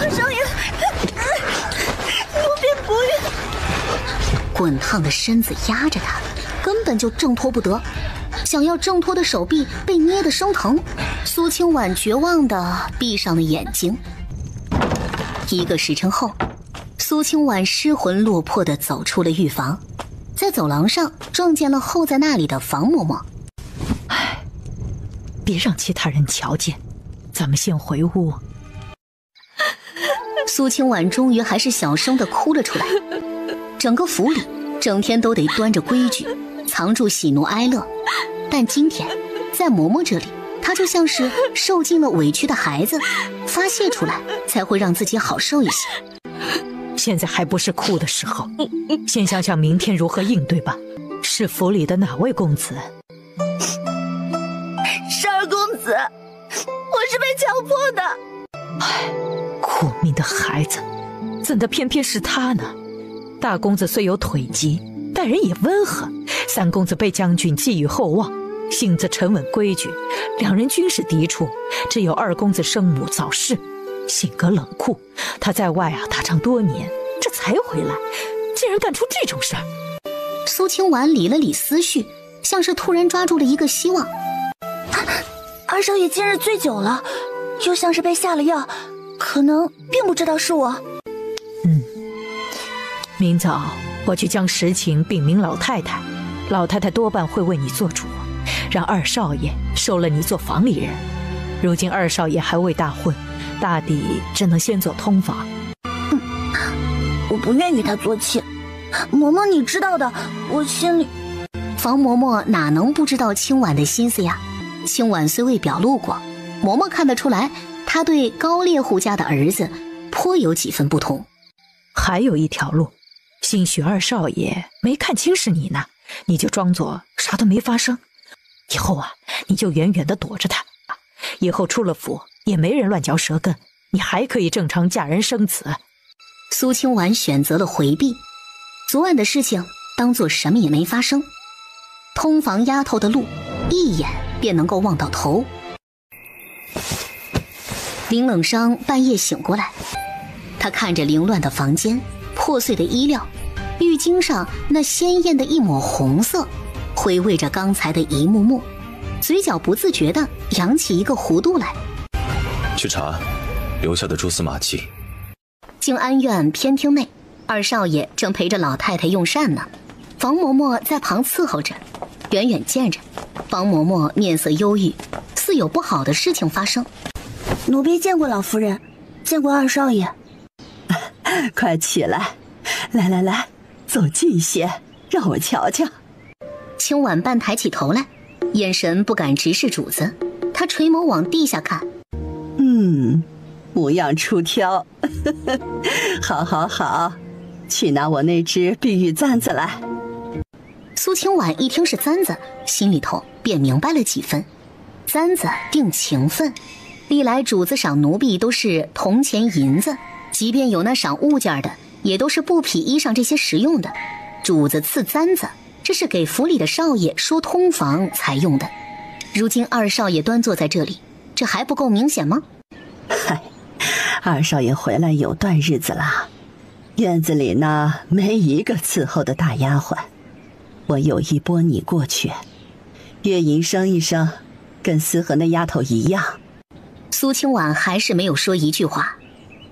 二少爷，奴婢不愿。滚烫的身子压着他，根本就挣脱不得。想要挣脱的手臂被捏得生疼，苏清婉绝望地闭上了眼睛。1个时辰后，苏清婉失魂落魄地走出了浴房，在走廊上撞见了候在那里的房嬷嬷。唉，别让其他人瞧见，咱们先回屋。苏清婉终于还是小声地哭了出来。整个府里整天都得端着规矩，藏住喜怒哀乐，但今天在嬷嬷这里，她就像是受尽了委屈的孩子，发泄出来才会让自己好受一些。现在还不是哭的时候，先想想明天如何应对吧。是府里的哪位公子？是二公子，我是被强迫的。唉，苦命的孩子，怎的偏偏是他呢？大公子虽有腿疾，待人也温和。三公子被将军寄予厚望，性子沉稳规矩，两人均是嫡出。只有二公子生母早逝，性格冷酷。他在外打仗多年，这才回来，竟然干出这种事儿。苏清婉理了理思绪，像是突然抓住了一个希望。二少爷今日醉酒了，又像是被下了药，可能并不知道是我。明早我去将实情禀明老太太，老太太多半会为你做主，让二少爷收了你做房里人。如今二少爷还未大婚，大抵只能先做通房。我不愿与他做妾，嬷嬷你知道的，我心里……房嬷嬷哪能不知道清婉的心思呀？清婉虽未表露过，嬷嬷看得出来，她对高猎户家的儿子颇有几分不同。还有一条路，兴许二少爷没看清是你呢，你就装作啥都没发生。以后你就远远地躲着他，以后出了府也没人乱嚼舌根，你还可以正常嫁人生子。苏清婉选择了回避，昨晚的事情当作什么也没发生。通房丫头的路，一眼便能够望到头。林冷霜半夜醒过来，他看着凌乱的房间，破碎的衣料，浴巾上那鲜艳的一抹红色，回味着刚才的一幕幕，嘴角不自觉地扬起一个弧度来。去查留下的蛛丝马迹。静安院偏厅内，二少爷正陪着老太太用膳呢，房嬷嬷在旁伺候着。远远见着，房嬷嬷面色忧郁，似有不好的事情发生。奴婢见过老夫人，见过二少爷。快起来，来，走近些，让我瞧瞧。清婉半抬起头来，眼神不敢直视主子，她垂眸往地下看。模样出挑。好，去拿我那只碧玉簪子来。苏清婉一听是簪子，心里头便明白了几分。簪子定情分，历来主子赏奴婢都是铜钱银子，即便有那赏物件的，也都是布匹衣裳这些实用的。主子赐簪子，这是给府里的少爷说通房才用的。如今二少爷端坐在这里，这还不够明显吗？嗨，二少爷回来有段日子了，院子里呢没一个伺候的大丫鬟，我有意拨你过去，月银升一升，跟思和那丫头一样。苏清婉还是没有说一句话，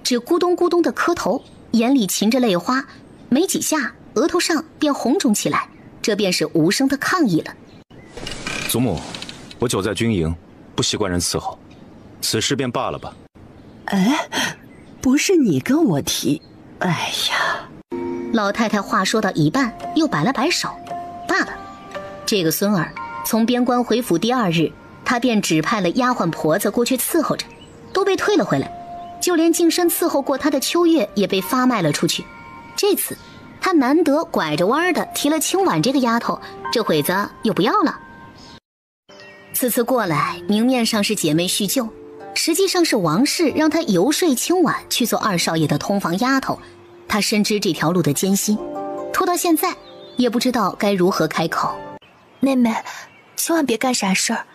只咕咚咕咚的磕头，眼里噙着泪花，没几下额头上便红肿起来，这便是无声的抗议了。祖母，我久在军营，不习惯人伺候，此事便罢了吧。不是你跟我提，哎呀。老太太话说到一半，又摆了摆手，罢了。这个孙儿从边关回府第2日，他便指派了丫鬟婆子过去伺候着，都被退了回来，就连净身伺候过他的秋月也被发卖了出去。这次他难得拐着弯的提了清婉这个丫头，这会子又不要了。此次过来，明面上是姐妹叙旧，实际上是王氏让他游说清婉去做二少爷的通房丫头。他深知这条路的艰辛，拖到现在也不知道该如何开口。妹妹，千万别干傻事儿，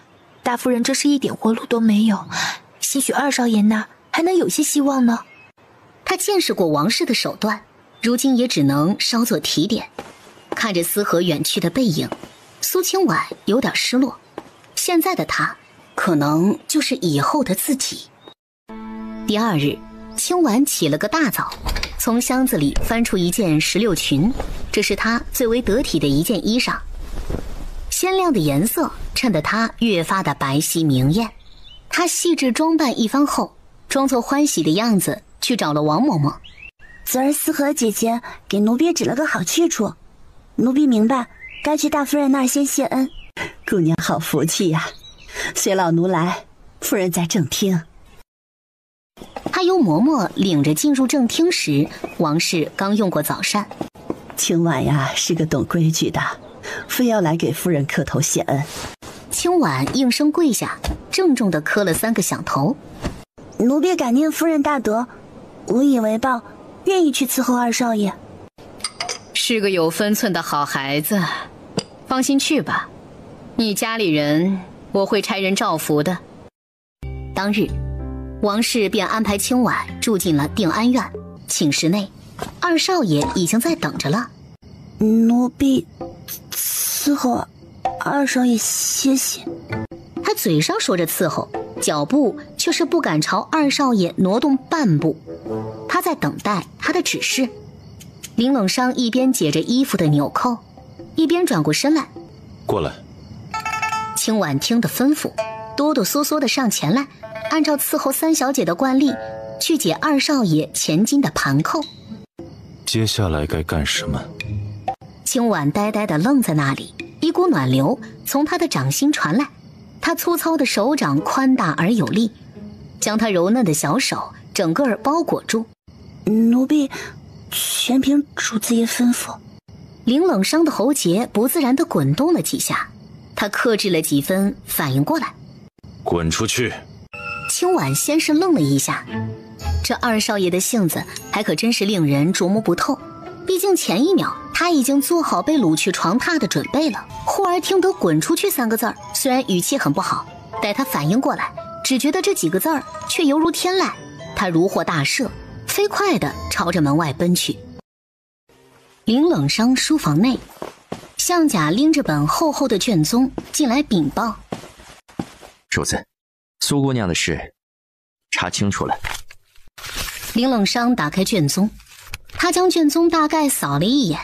大夫人这是一点活路都没有，些许二少爷那儿还能有些希望呢。他见识过王氏的手段，如今也只能稍作提点。看着思和远去的背影，苏清婉有点失落。现在的他，可能就是以后的自己。第二日，清婉起了个大早，从箱子里翻出一件石榴裙，这是她最为得体的一件衣裳。鲜亮的颜色衬得她越发的白皙明艳。她细致装扮一番后，装作欢喜的样子去找了王嬷嬷。昨儿思和姐姐给奴婢指了个好去处，奴婢明白该去大夫人那儿先谢恩。姑娘好福气呀，随老奴来，夫人在正厅。他由嬷嬷领着进入正厅时，王氏刚用过早膳。清婉呀是个懂规矩的，非要来给夫人磕头谢恩。清婉应声跪下，郑重地磕了3个响头。奴婢感念夫人大德，无以为报，愿意去伺候二少爷。是个有分寸的好孩子，放心去吧，你家里人我会差人照拂的。当日王氏便安排清婉住进了定安院寝室内，二少爷已经在等着了。奴婢伺候二少爷歇息。他嘴上说着伺候，脚步却是不敢朝二少爷挪动半步。他在等待他的指示。林冷霜一边解着衣服的纽扣，一边转过身来。过来。清婉听得吩咐，哆哆嗦嗦地上前来，按照伺候三小姐的惯例，去解二少爷前襟的盘扣。接下来该干什么？清婉呆呆地愣在那里，一股暖流从她的掌心传来，她粗糙的手掌宽大而有力，将她柔嫩的小手整个包裹住。奴婢全凭主子爷吩咐。林冷霜的喉结不自然地滚动了几下，他克制了几分，反应过来，滚出去。清婉先是愣了一下，这二少爷的性子还可真是令人琢磨不透。毕竟前一秒他已经做好被掳去床榻的准备了，忽而听得滚出去3个字儿，虽然语气很不好，待他反应过来，只觉得这几个字儿却犹如天籁。他如获大赦，飞快地朝着门外奔去。林冷霜书房内，向甲拎着本厚厚的卷宗进来禀报：主子，苏姑娘的事查清楚了。林冷霜打开卷宗，他将卷宗大概扫了一眼。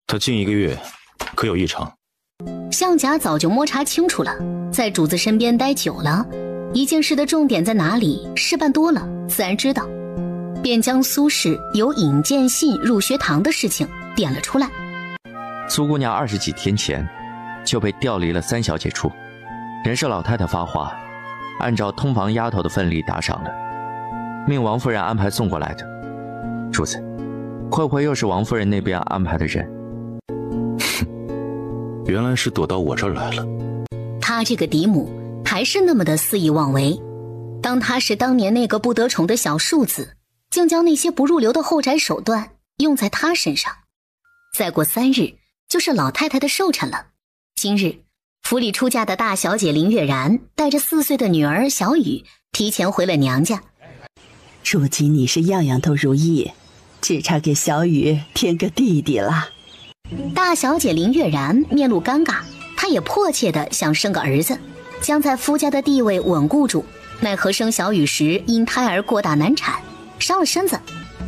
他近1个月可有异常？向甲早就摸查清楚了，在主子身边待久了，一件事的重点在哪里，事办多了自然知道，便将苏氏有引荐信入学堂的事情点了出来。苏姑娘20几天前就被调离了三小姐处，人是老太太发话，按照通房丫头的份例打赏了，命王夫人安排送过来的。主子，会不会又是王夫人那边安排的人？原来是躲到我这儿来了。他这个嫡母还是那么的肆意妄为，当他是当年那个不得宠的小庶子，竟将那些不入流的后宅手段用在他身上。再过3日就是老太太的寿辰了。今日府里出嫁的大小姐林月然带着4岁的女儿小雨提前回了娘家。如今你是样样都如意，只差给小雨添个弟弟了。大小姐林月然面露尴尬，她也迫切地想生个儿子，将在夫家的地位稳固住。奈何生小雨时因胎儿过大难产，伤了身子。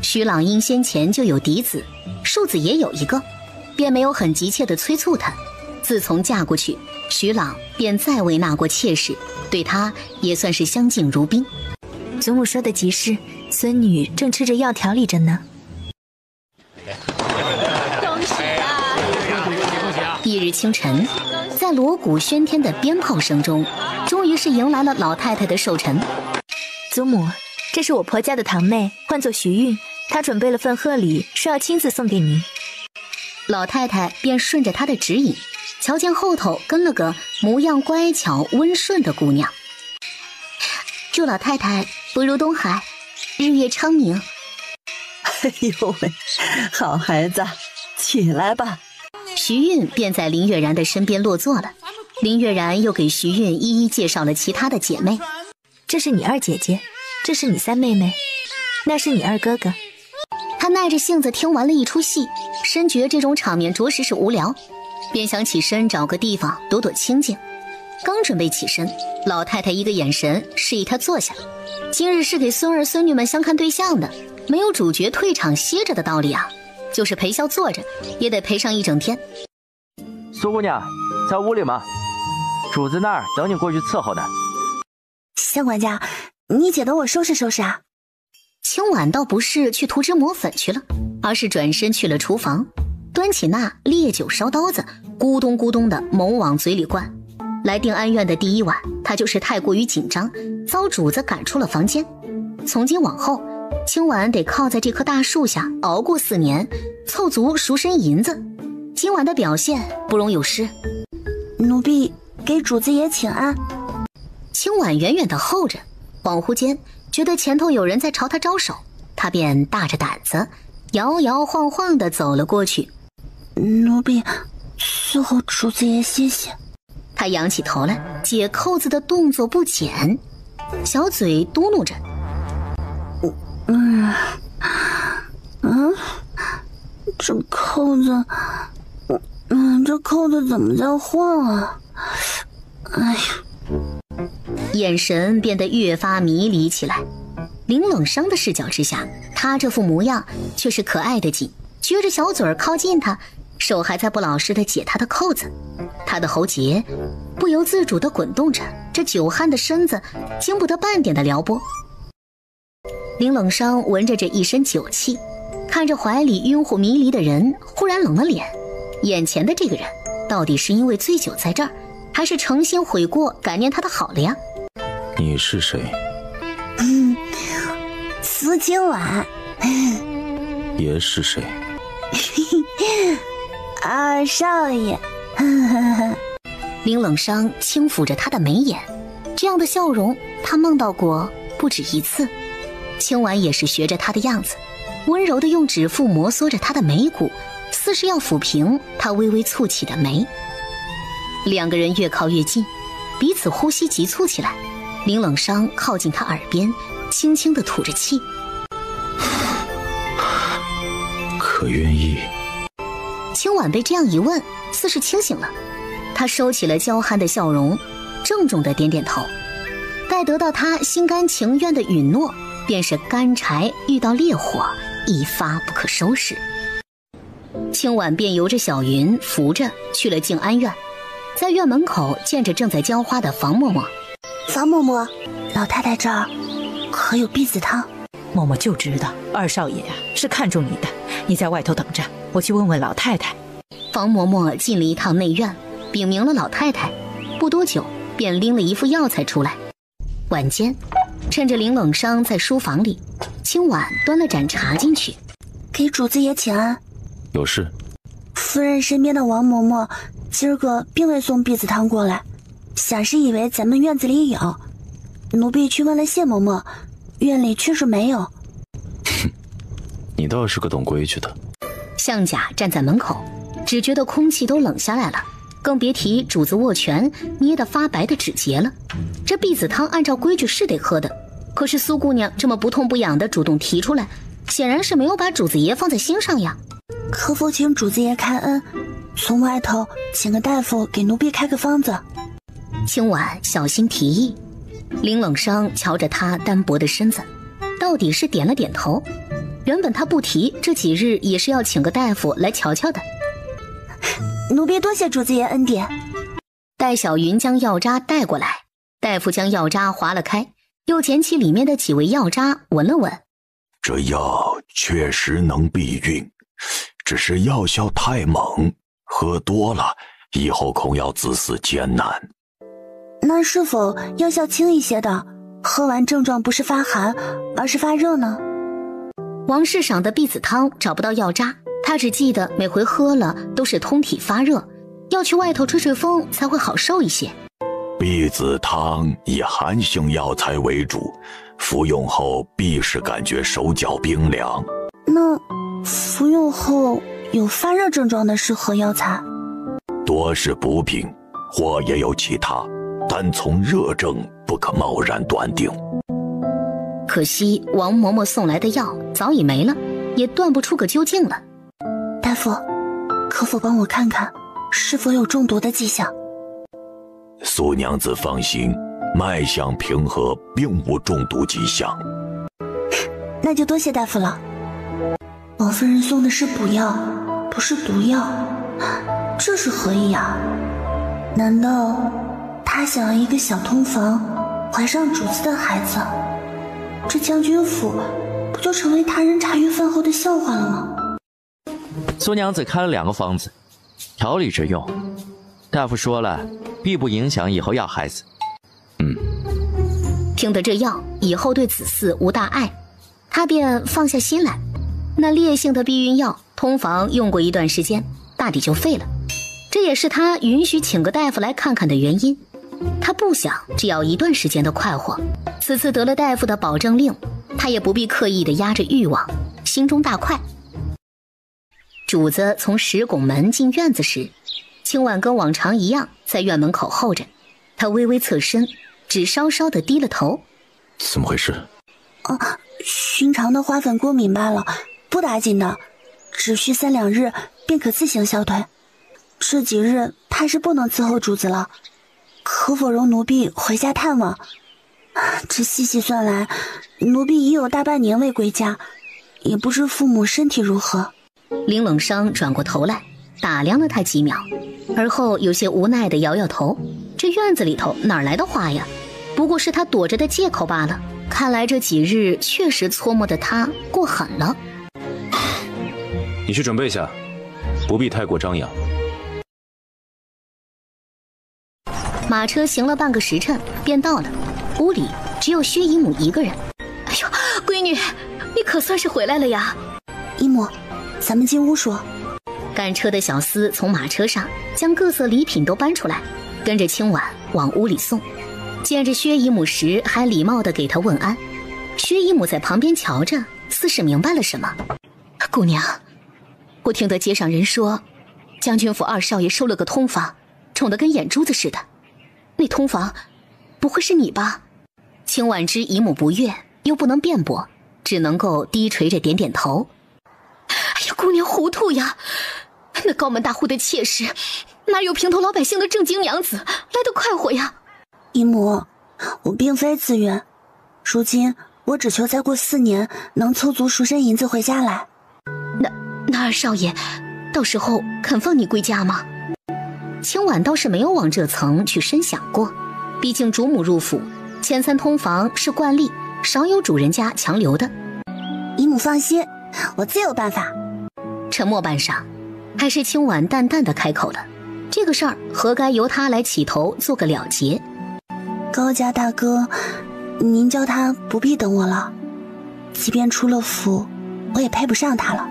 徐朗因先前就有嫡子，庶子也有一个，便没有很急切地催促她。自从嫁过去，徐朗便再未纳过妾室，对她也算是相敬如宾。祖母说的极是，孙女正吃着药调理着呢。翌日清晨，在锣鼓喧天的鞭炮声中，终于是迎来了老太太的寿辰。祖母，这是我婆家的堂妹，唤作徐韵，她准备了份贺礼，说要亲自送给您。老太太便顺着她的指引，瞧见后头跟了个模样乖巧温顺的姑娘。祝老太太福如东海，日月昌明。哎呦喂，好孩子，起来吧。徐韵便在林月然的身边落座了。林月然又给徐韵一一介绍了其他的姐妹。这是你二姐姐，这是你三妹妹，那是你二哥哥。他耐着性子听完了一出戏，深觉这种场面着实是无聊，便想起身找个地方躲躲清静。刚准备起身，老太太一个眼神示意他坐下。今日是给孙儿孙女们相看对象的，没有主角退场歇着的道理啊，就是陪笑坐着也得陪上一整天。苏姑娘在屋里吗？主子那儿等你过去伺候呢。相管家，你姐等我收拾收拾啊。清婉倒不是去涂脂抹粉去了，而是转身去了厨房，端起那烈酒烧刀子，咕咚咕咚的猛往嘴里灌。来定安院的第一晚，他就是太过于紧张，遭主子赶出了房间。从今往后，清婉得靠在这棵大树下熬过4年，凑足赎身银子。今晚的表现不容有失。奴婢给主子爷请安。清婉远远地候着，恍惚间觉得前头有人在朝他招手，他便大着胆子摇摇晃晃地走了过去。奴婢伺候主子爷歇歇。他仰起头来，解扣子的动作不减，小嘴嘟哝着：这扣子，这扣子怎么在晃啊？哎呀！眼神变得越发迷离起来。林冷霜的视角之下，他这副模样却是可爱的紧，撅着小嘴儿靠近他，手还在不老实地解他的扣子。他的喉结不由自主地滚动着，这久旱的身子经不得半点的撩拨。林冷霜闻着这一身酒气，看着怀里晕乎迷离的人，忽然冷了脸。眼前的这个人到底是因为醉酒在这儿，还是诚心悔过感念他的好了呀？你是谁？司清婉。爷是谁？二少爷。林冷霜轻抚着他的眉眼，这样的笑容他梦到过不止一次。清婉也是学着他的样子，温柔地用指腹摩挲着他的眉骨，似是要抚平他微微蹙起的眉。两个人越靠越近，彼此呼吸急促起来。林冷霜靠近他耳边，轻轻地吐着气。可愿意？清婉被这样一问，似是清醒了，她收起了娇憨的笑容，郑重地点点头。待得到他心甘情愿的允诺，便是干柴遇到烈火，一发不可收拾。清婉便由着小云扶着去了静安院，在院门口见着正在浇花的房嬷嬷。房嬷嬷，老太太这儿可有避子汤？嬷嬷就知道二少爷啊是看中你的，你在外头等着，我去问问老太太。房嬷嬷进了一趟内院，禀明了老太太，不多久便拎了一副药材出来。晚间，趁着林冷霜在书房里，清婉端了盏茶进去。给主子爷请安。有事？夫人身边的王嬷嬷今儿个并未送避子汤过来，想是以为咱们院子里有，奴婢去问了谢嬷嬷，院里却说没有。哼，你倒是个懂规矩的。向甲站在门口，只觉得空气都冷下来了，更别提主子握拳捏得发白的指节了。这避子汤按照规矩是得喝的，可是苏姑娘这么不痛不痒的主动提出来，显然是没有把主子爷放在心上呀。可否请主子爷开恩，从外头请个大夫给奴婢开个方子？清婉小心提议。林冷霜瞧着他单薄的身子，到底是点了点头。原本他不提，这几日也是要请个大夫来瞧瞧的。奴婢多谢主子爷恩典。待小云将药渣带过来，大夫将药渣划了开，又捡起里面的几味药渣闻了闻。这药确实能避孕，只是药效太猛，喝多了以后恐要自死艰难。那是否药效轻一些的，喝完症状不是发寒，而是发热呢？王世赏的避子汤找不到药渣，他只记得每回喝了都是通体发热，要去外头吹吹风才会好受一些。避子汤以寒性药材为主，服用后必是感觉手脚冰凉。那服用后有发热症状的是何药材？多是补品，或也有其他，单从热症不不可贸然断定。可惜王嬷嬷送来的药早已没了，也断不出个究竟了。大夫，可否帮我看看是否有中毒的迹象？苏娘子放心，脉象平和，并无中毒迹象。那就多谢大夫了。王夫人送的是补药，不是毒药，这是何意啊？难道她想要一个小通房怀上主子的孩子？这将军府不就成为他人茶余饭后的笑话了吗？苏娘子开了2个方子，调理着用。大夫说了，必不影响以后要孩子。听得这药以后对子嗣无大碍，他便放下心来。那烈性的避孕药，通房用过一段时间，大抵就废了。这也是他允许请个大夫来看看的原因。他不想只要一段时间的快活，此次得了大夫的保证令，他也不必刻意的压着欲望，心中大快。主子从石拱门进院子时，青婉跟往常一样在院门口候着。他微微侧身，只稍稍的低了头。怎么回事？寻常的花粉过敏罢了，不打紧的，只需3、2日便可自行消退。这几日怕是不能伺候主子了，可否容奴婢回家探望？这细细算来，奴婢已有大半年未归家，也不知父母身体如何。林冷霜转过头来打量了他几秒，而后有些无奈地摇摇头。这院子里头哪来的花呀？不过是他躲着的借口罢了。看来这几日确实搓磨的他过狠了。你去准备下，不必太过张扬。马车行了半个时辰便到了，屋里只有薛姨母一个人。哎呦，闺女，你可算是回来了呀！姨母，咱们进屋说。赶车的小厮从马车上将各色礼品都搬出来，跟着青婉往屋里送。见着薛姨母时，还礼貌地给她问安。薛姨母在旁边瞧着，似是明白了什么。姑娘，我听得街上人说，将军府2少爷收了个通房，宠得跟眼珠子似的。那通房不会是你吧？青婉知姨母不悦，又不能辩驳，只能够低垂着点点头。哎呀，姑娘糊涂呀！那高门大户的妾室，哪有平头老百姓的正经娘子来得快活呀？姨母，我并非自愿，如今我只求再过4年能凑足赎身银子回家来。那2少爷到时候肯放你归家吗？青婉倒是没有往这层去深想过，毕竟主母入府，前3通房是惯例，少有主人家强留的。姨母放心，我自有办法。沉默半晌，还是青婉淡淡的开口了。这个事儿何该由他来起头做个了结？高家大哥，您叫他不必等我了，即便出了府，我也配不上他了。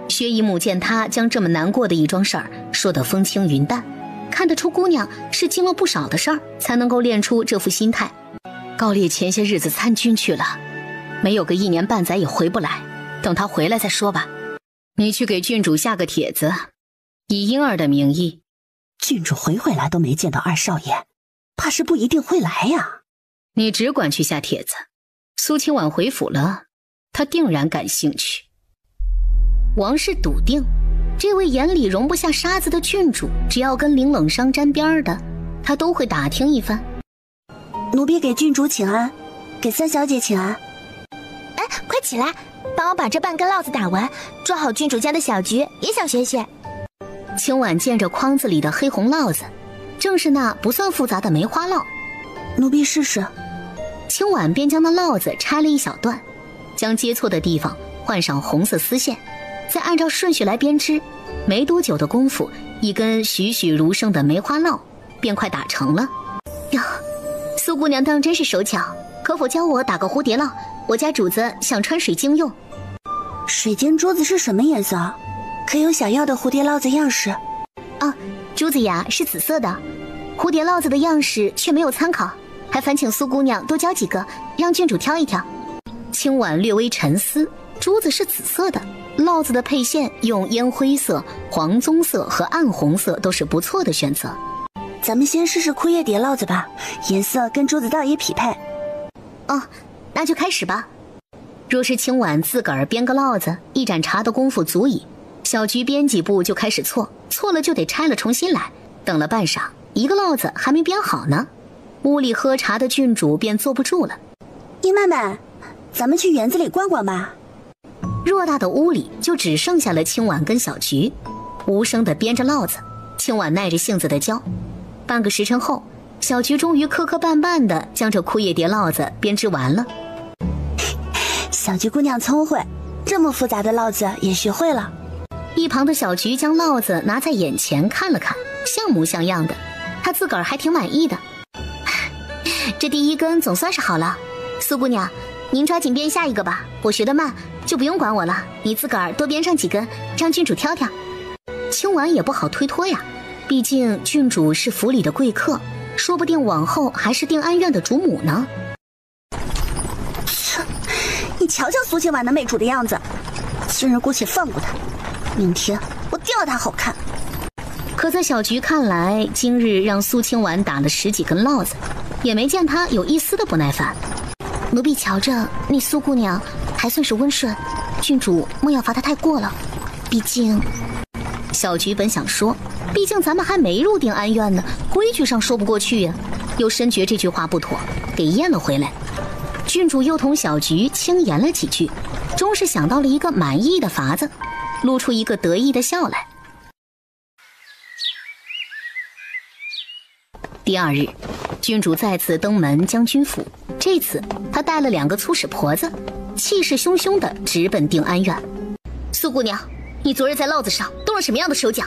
薛姨母见他将这么难过的一桩事儿说得风轻云淡，看得出姑娘是经了不少的事儿才能够练出这副心态。高烈前些日子参军去了，没有个1年半载也回不来，等他回来再说吧。你去给郡主下个帖子，以婴儿的名义。郡主回来都没见到2少爷，怕是不一定会来呀。你只管去下帖子，苏清婉回府了，他定然感兴趣。王氏笃定，这位眼里容不下沙子的郡主，只要跟林冷霜沾边的，他都会打听一番。奴婢给郡主请安，给3小姐请安。哎，快起来，帮我把这半根烙子打完，做好郡主家的小局，也想学学。青婉见着筐子里的黑红烙子，正是那不算复杂的梅花烙。奴婢试试。青婉便将那烙子拆了一小段，将接错的地方换上红色丝线，再按照顺序来编织。没多久的功夫，一根栩栩如生的梅花烙便快打成了。哟，苏姑娘当真是手巧，可否教我打个蝴蝶烙？我家主子想穿水晶用。水晶珠子是什么颜色？可有想要的蝴蝶烙子样式？珠子呀是紫色的，蝴蝶烙子的样式却没有参考，还烦请苏姑娘多教几个，让郡主挑一挑。青婉略微沉思，珠子是紫色的，烙子的配线用烟灰色、黄棕色和暗红色都是不错的选择。咱们先试试枯叶蝶烙子吧，颜色跟朱子道也匹配。哦，那就开始吧。若是清婉自个儿编个烙子，一盏茶的功夫足矣。小菊编几步就开始错，错了就得拆了重新来。等了半晌，一个烙子还没编好呢，屋里喝茶的郡主便坐不住了。叶妹妹，咱们去园子里逛逛吧。偌大的屋里就只剩下了清婉跟小菊，无声地编着烙子。清婉耐着性子地教。半个时辰后，小菊终于磕磕绊绊地将这枯叶蝶烙子编织完了。小菊姑娘聪慧，这么复杂的烙子也学会了。一旁的小菊将烙子拿在眼前看了看，像模像样的，她自个儿还挺满意的。这第一根总算是好了，苏姑娘，您抓紧编下一个吧，我学得慢，就不用管我了，你自个儿多编上几根，让郡主挑挑。清婉也不好推脱呀，毕竟郡主是府里的贵客，说不定往后还是定安院的主母呢。你瞧瞧苏清婉那媚主的样子，今日姑且放过她，明天我定要她好看。可在小菊看来，今日让苏清婉打了10几根烙子，也没见她有一丝的不耐烦。奴婢瞧着那苏姑娘还算是温顺，郡主莫要罚她太过了，毕竟……小菊本想说，毕竟咱们还没入定安院呢，规矩上说不过去呀，又深觉这句话不妥，给咽了回来。郡主又同小菊轻言了几句，终是想到了一个满意的法子，露出一个得意的笑来。第二日，郡主再次登门将军府，这次她带了2个粗使婆子，气势汹汹地直奔定安院。苏姑娘，你昨日在烙子上动了什么样的手脚？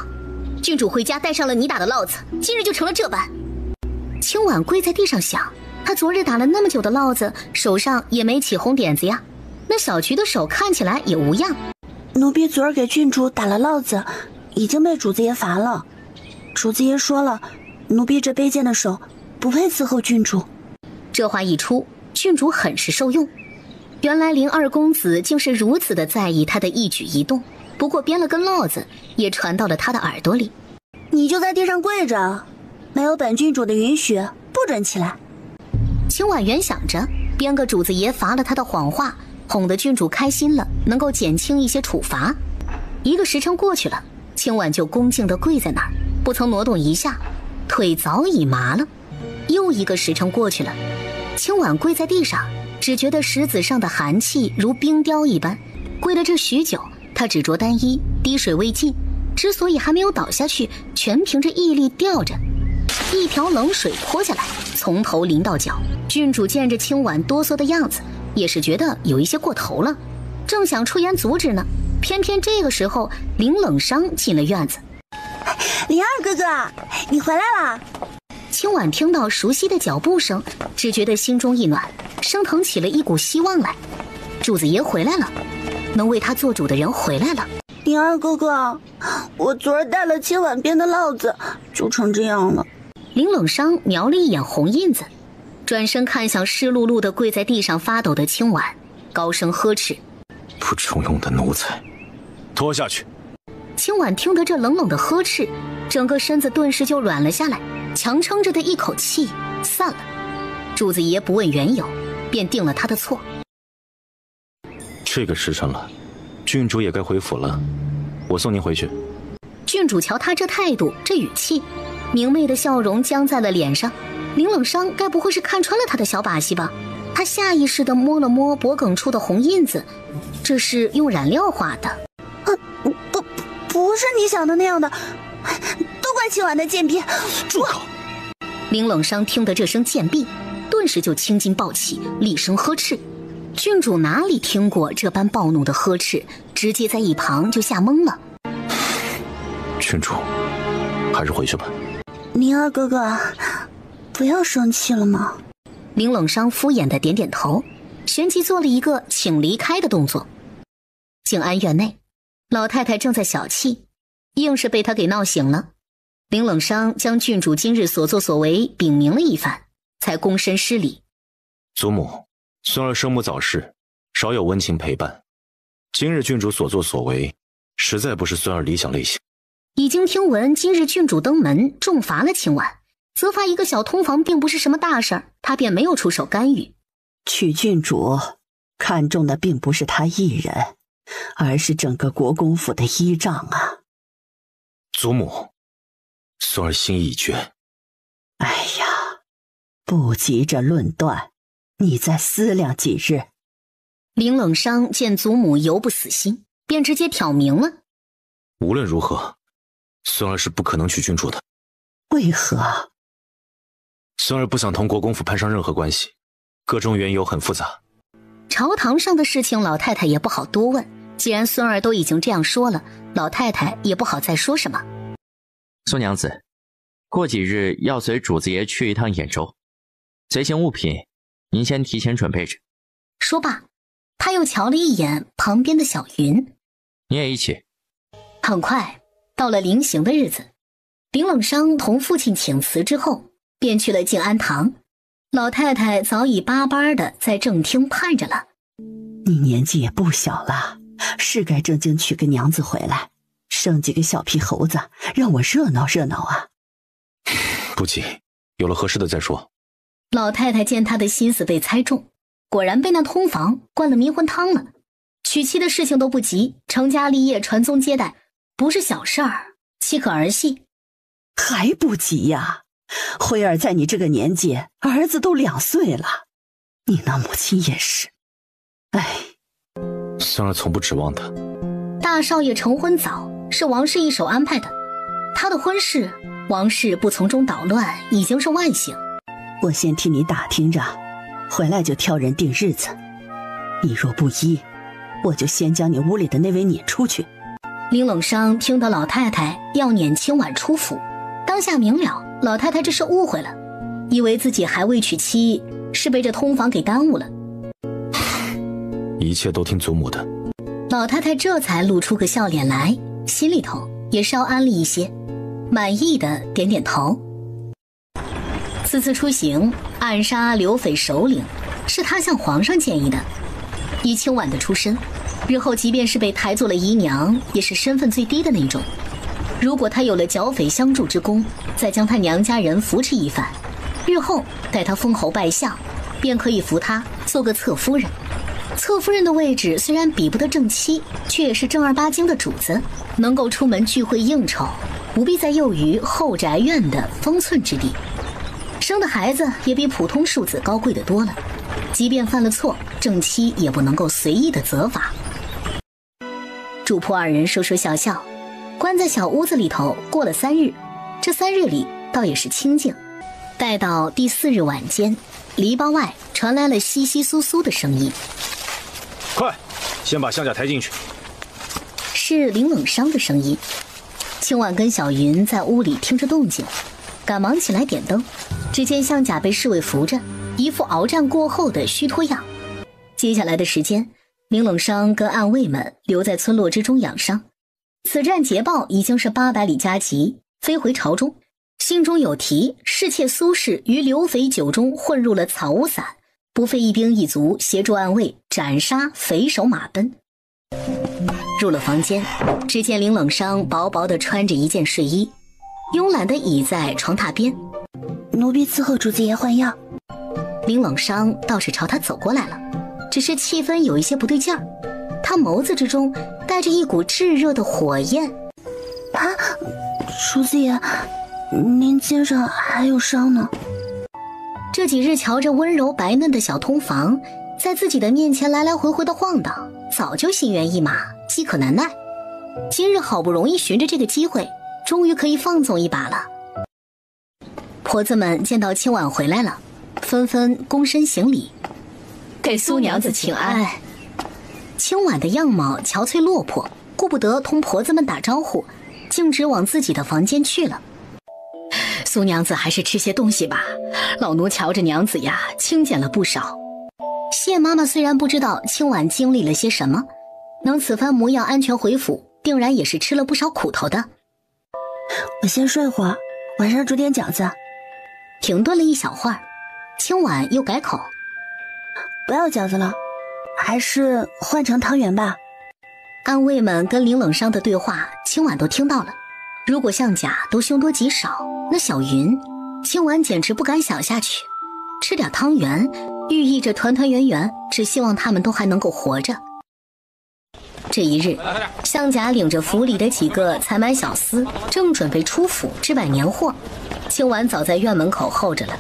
郡主回家带上了你打的烙子，今日就成了这般。清婉跪在地上想，她昨日打了那么久的烙子，手上也没起红点子呀，那小菊的手看起来也无恙。奴婢昨儿给郡主打了烙子，已经被主子爷罚了。主子爷说了，奴婢这卑贱的手不配伺候郡主。这话一出，郡主很是受用。原来林二公子竟是如此的在意她的一举一动，不过编了根烙子也传到了她的耳朵里。你就在地上跪着，没有本郡主的允许不准起来。清婉原想着编个主子爷罚了她的谎话，哄得郡主开心了，能够减轻一些处罚。1个时辰过去了，清婉就恭敬地跪在那儿，不曾挪动一下，腿早已麻了。又1个时辰过去了，清婉跪在地上，只觉得石子上的寒气如冰雕一般。跪了这许久，她只着单衣，滴水未进，之所以还没有倒下去，全凭着毅力吊着。一条冷水泼下来，从头淋到脚。郡主见着清婉哆嗦的样子，也是觉得有一些过头了，正想出言阻止呢，偏偏这个时候林冷伤进了院子。林二哥哥，你回来啦！清婉听到熟悉的脚步声，只觉得心中一暖，升腾起了一股希望来。主子爷回来了，能为他做主的人回来了。林二哥哥，我昨儿带了清婉编的烙子，就成这样了。林冷伤瞄了一眼红印子，转身看向湿漉漉的跪在地上发抖的清婉，高声呵斥：不中用的奴才，拖下去！清婉听得这冷冷的呵斥，整个身子顿时就软了下来，强撑着的一口气散了。主子爷不问缘由，便定了他的错。这个时辰了，郡主也该回府了，我送您回去。郡主瞧他这态度，这语气，明媚的笑容僵在了脸上。林冷伤该不会是看穿了他的小把戏吧？他下意识地摸了摸脖梗处的红印子，这是用染料画的。不是你想的那样的，都怪清婉的贱婢。住口！林冷伤听得这声贱婢，顿时就青筋暴起，厉声呵斥。郡主哪里听过这般暴怒的呵斥，直接在一旁就吓懵了。郡主，还是回去吧。林二哥哥，不要生气了嘛。林冷伤敷衍的点点头，旋即做了一个请离开的动作。静安院内，老太太正在小憩，硬是被他给闹醒了。林冷伤将郡主今日所作所为禀明了一番，才躬身施礼。祖母，孙儿生母早逝，少有温情陪伴，今日郡主所作所为，实在不是孙儿理想类型。已经听闻今日郡主登门重罚了清婉，责罚一个小通房并不是什么大事儿，他便没有出手干预。曲郡主看中的并不是他一人，而是整个国公府的依仗啊。祖母，孙儿心意已决。哎呀，不急着论断，你再思量几日。林冷商见祖母犹不死心，便直接挑明了。无论如何，孙儿是不可能娶郡主的。为何？孙儿不想同国公府攀上任何关系，各中缘由很复杂。朝堂上的事情老太太也不好多问，既然孙儿都已经这样说了，老太太也不好再说什么。苏娘子，过几日要随主子爷去一趟兖州，随行物品您先提前准备着。说罢，他又瞧了一眼旁边的小云，你也一起。很快到了临行的日子，林冷商同父亲请辞之后，便去了静安堂。老太太早已巴巴的在正厅盼着了。你年纪也不小了，是该正经娶个娘子回来，生几个小皮猴子，让我热闹热闹啊。不急，有了合适的再说。老太太见她的心思被猜中，果然被那通房灌了迷魂汤了。娶妻的事情都不急，成家立业传宗接代不是小事儿，岂可儿戏？还不急呀？辉儿在你这个年纪，儿子都2岁了，你那母亲也是。哎，孙儿从不指望他。大少爷成婚早，是王氏一手安排的，他的婚事王氏不从中捣乱已经是万幸。我先替你打听着，回来就挑人定日子。你若不依，我就先将你屋里的那位撵出去。林冷商听得老太太要撵清婉出府，当下明了老太太这是误会了，以为自己还未娶妻，是被这通房给耽误了。一切都听祖母的。老太太这才露出个笑脸来，心里头也稍安了一些，满意的点点头。此次出行暗杀刘匪首领，是他向皇上建议的。以清婉的出身，日后即便是被抬做了姨娘，也是身份最低的那种。如果他有了剿匪相助之功，再将他娘家人扶持一番，日后待他封侯拜相，便可以扶他做个侧夫人。侧夫人的位置虽然比不得正妻，却也是正儿八经的主子，能够出门聚会应酬，不必再囿于后宅院的方寸之地。生的孩子也比普通庶子高贵得多了，即便犯了错，正妻也不能够随意的责罚。主仆二人说说笑笑，关在小屋子里头过了3日，这3日里倒也是清静。待到第4日晚间，篱笆外传来了窸窸窣窣的声音。快，先把项架抬进去。是林冷商的声音。清婉跟小云在屋里听着动静，赶忙起来点灯。只见项甲被侍卫扶着，一副鏖战过后的虚脱样。接下来的时间，林冷商跟暗卫们留在村落之中养伤。此战捷报已经是800里加急，飞回朝中，信中有提侍妾苏氏于刘匪酒中混入了草屋伞，不费一兵一卒协助暗卫斩杀匪首马奔。入了房间，只见林冷商薄薄的穿着一件睡衣，慵懒地倚在床榻边。奴婢伺候主子爷换药。林冷商倒是朝他走过来了，只是气氛有一些不对劲儿，他眸子之中带着一股炙热的火焰。啊，主子爷，您肩上还有伤呢。这几日瞧着温柔白嫩的小通房在自己的面前来来回回的晃荡，早就心猿意马，饥渴难耐。今日好不容易寻着这个机会，终于可以放纵一把了。婆子们见到清婉回来了，纷纷躬身行礼，给苏娘子请安。清婉的样貌憔悴落魄，顾不得同婆子们打招呼，径直往自己的房间去了。苏娘子还是吃些东西吧，老奴瞧着娘子呀，清减了不少。谢妈妈虽然不知道清婉经历了些什么，能此番模样安全回府，定然也是吃了不少苦头的。我先睡会儿，晚上煮点饺子。停顿了一小会儿，清婉又改口，不要饺子了，还是换成汤圆吧。暗卫们跟林冷商的对话，清婉都听到了。如果项甲都凶多吉少，那小云青婉简直不敢想下去，吃点汤圆，寓意着团团圆圆，只希望他们都还能够活着。这一日，向甲领着府里的几个采买小厮，正准备出府置办年货。青婉早在院门口候着了。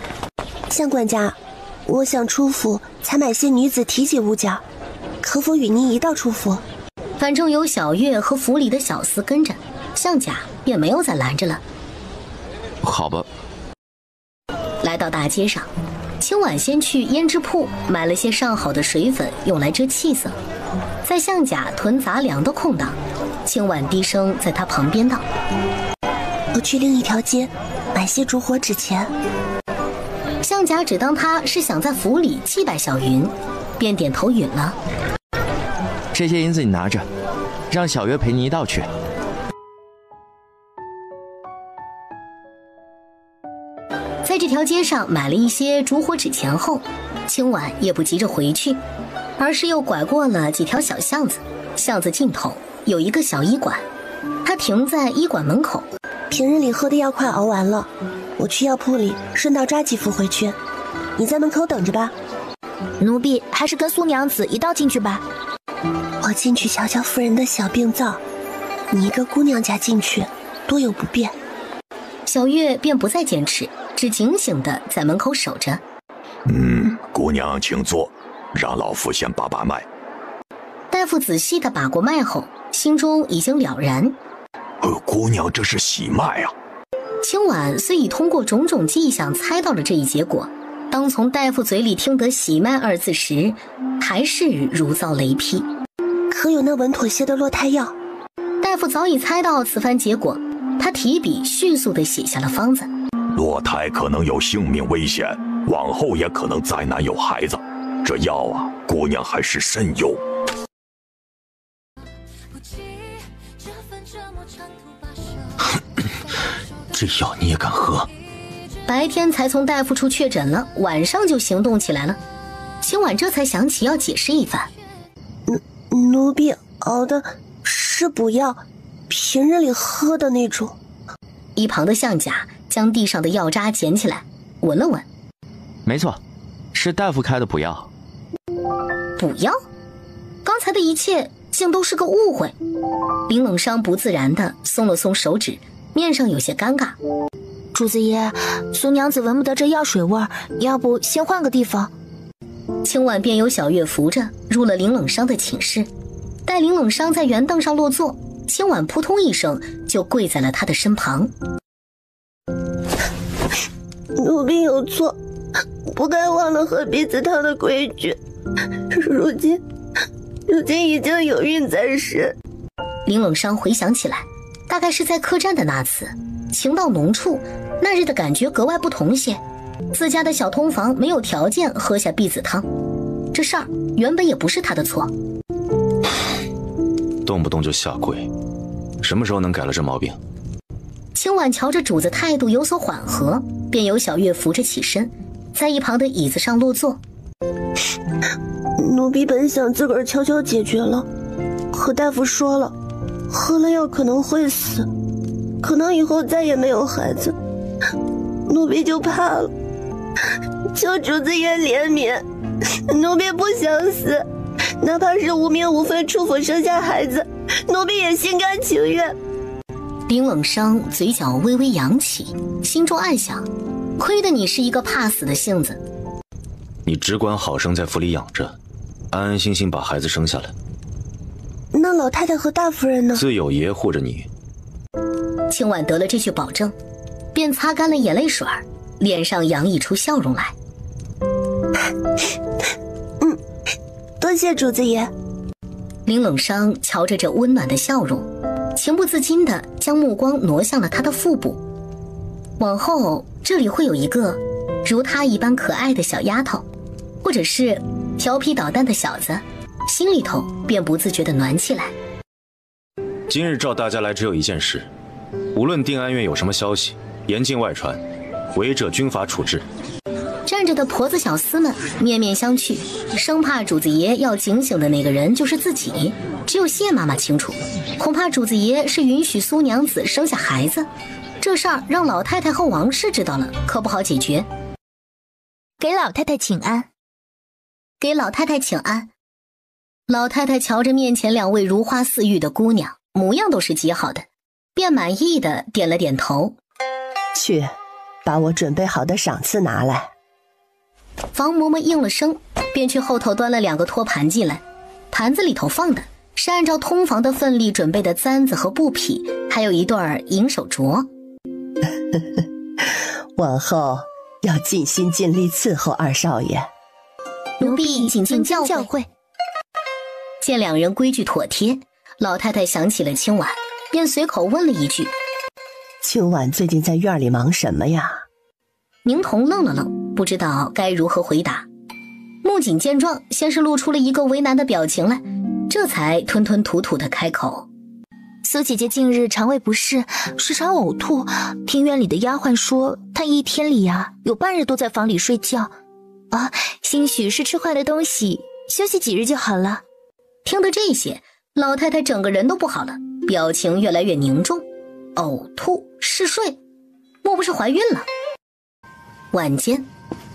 向管家，我想出府采买些女子提携物件，可否与您一道出府？反正有小月和府里的小厮跟着，向甲便没有再拦着了。好吧。来到大街上，青婉先去胭脂铺买了些上好的水粉，用来遮气色。在向甲囤杂粮的空档，青婉低声在他旁边道：“我去另一条街买些烛火纸钱。”向甲只当他是想在府里祭拜小云，便点头允了。这些银子你拿着，让小月陪你一道去。在这条街上买了一些烛火纸钱后，青婉也不急着回去，而是又拐过了几条小巷子，巷子尽头有一个小医馆，他停在医馆门口。平日里喝的药快熬完了，我去药铺里顺道抓几副回去，你在门口等着吧。奴婢还是跟苏娘子一道进去吧。我进去瞧瞧夫人的小病灶，你一个姑娘家进去多有不便。小月便不再坚持，只警醒地在门口守着。姑娘请坐，让老夫先把把脉。大夫仔细地把过脉后，心中已经了然。姑娘这是喜脉啊！青婉虽已通过种种迹象猜到了这一结果，当从大夫嘴里听得喜脉二字时，还是如遭雷劈。可有那稳妥些的落胎药？大夫早已猜到此番结果，他提笔迅速地写下了方子。落胎可能有性命危险，往后也可能再难有孩子，这药啊，姑娘还是慎用。这药你也敢喝？白天才从大夫处确诊了，晚上就行动起来了。青婉这才想起要解释一番。奴婢熬的是补药，平日里喝的那种。一旁的向甲将地上的药渣捡起来，闻了闻。没错，是大夫开的补药。补药？刚才的一切竟都是个误会。林冷伤不自然地松了松手指，面上有些尴尬。主子爷，苏娘子闻不得这药水味儿，要不先换个地方。青婉便由小月扶着入了林冷伤的寝室。待林冷伤在圆凳上落座，青婉扑通一声就跪在了他的身旁。奴婢有错，不该忘了喝鼻子汤的规矩。如今已经有孕在身。林冷伤回想起来，大概是在客栈的那次，情到浓处，那日的感觉格外不同些。自家的小通房没有条件喝下避子汤，这事儿原本也不是他的错。动不动就下跪，什么时候能改了这毛病？青婉瞧着主子态度有所缓和，便由小月扶着起身，在一旁的椅子上落座。奴婢本想自个儿悄悄解决了，可大夫说了，喝了药可能会死，可能以后再也没有孩子，奴婢就怕了。求主子爷怜悯，奴婢不想死，哪怕是无名无分出府生下孩子，奴婢也心甘情愿。林冷伤嘴角微微扬起，心中暗想，亏得你是一个怕死的性子。你只管好生在府里养着，安安心心把孩子生下来。那老太太和大夫人呢？自有爷护着你。青婉得了这句保证，便擦干了眼泪水，脸上洋溢出笑容来。多谢主子爷。林冷伤瞧着这温暖的笑容，情不自禁地将目光挪向了他的腹部。往后这里会有一个如她一般可爱的小丫头，或者是调皮捣蛋的小子，心里头便不自觉地暖起来。今日召大家来只有一件事，无论定安院有什么消息，严禁外传，违者军法处置。站着的婆子小厮们面面相觑，生怕主子爷要警醒的那个人就是自己。只有谢妈妈清楚，恐怕主子爷是允许苏娘子生下孩子，这事儿让老太太和王氏知道了，可不好解决。给老太太请安。给老太太请安。老太太瞧着面前2位如花似玉的姑娘，模样都是极好的，便满意的点了点头。去，把我准备好的赏赐拿来。房嬷嬷应了声，便去后头端了2个托盘进来，盘子里头放的是按照通房的份例准备的簪子和布匹，还有一对银手镯。往后要尽心尽力伺候二少爷。奴婢谨遵教诲。见2人规矩妥帖，老太太想起了清婉，便随口问了一句：清婉最近在院里忙什么呀？宁童愣了愣，不知道该如何回答。木槿见状，先是露出了一个为难的表情来，这才吞吞吐吐地开口：苏姐姐近日肠胃不适，时常呕吐，听院里的丫鬟说她一天里有半日都在房里睡觉兴许是吃坏了东西，休息几日就好了。听得这些，老太太整个人都不好了，表情越来越凝重。呕吐嗜睡，莫不是怀孕了？晚间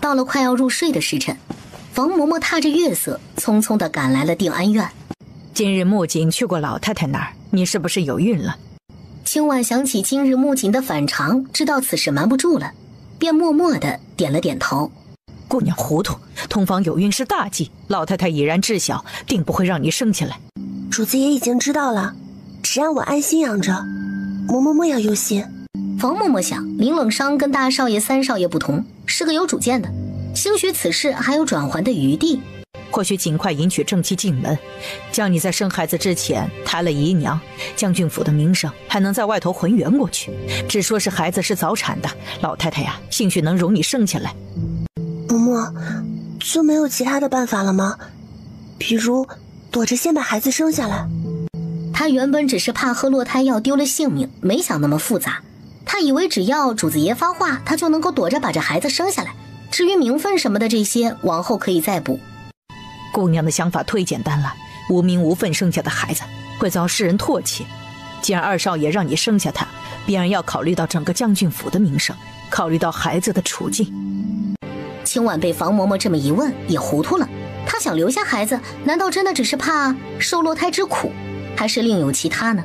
到了快要入睡的时辰，房嬷嬷踏着月色匆匆地赶来了定安院。今日木槿去过老太太那儿，你是不是有孕了？清婉想起今日木槿的反常，知道此事瞒不住了，便默默地点了点头。姑娘糊涂，通房有孕是大忌，老太太已然知晓，定不会让你生下来。主子也已经知道了，只让我安心养着，嬷嬷莫要忧心。房嬷嬷想，林冷伤跟大少爷、三少爷不同，是个有主见的，兴许此事还有转圜的余地。或许尽快迎娶正妻进门，将你在生孩子之前抬了姨娘，将军府的名声还能在外头浑圆过去。只说是孩子是早产的，老太太兴许能容你生下来。嬷嬷，就没有其他的办法了吗？比如躲着先把孩子生下来。他原本只是怕喝落胎药丢了性命，没想那么复杂。他以为只要主子爷发话，他就能够躲着把这孩子生下来。至于名分什么的这些，往后可以再补。姑娘的想法忒简单了，无名无分生下的孩子会遭世人唾弃。既然二少爷让你生下他，必然要考虑到整个将军府的名声，考虑到孩子的处境。清婉被房嬷嬷这么一问，也糊涂了。她想留下孩子，难道真的只是怕受落胎之苦，还是另有其他呢？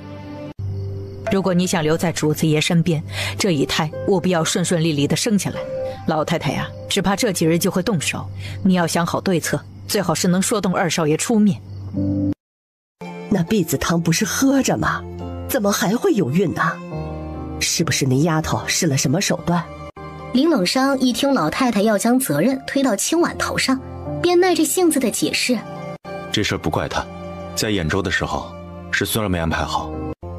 如果你想留在主子爷身边，这一胎务必要顺顺利利的生下来。老太太只怕这几日就会动手，你要想好对策，最好是能说动二少爷出面。那婢子汤不是喝着吗？怎么还会有孕呢？是不是那丫头施了什么手段？林冷伤一听老太太要将责任推到清婉头上，便耐着性子的解释：这事儿不怪她，在兖州的时候是孙儿没安排好。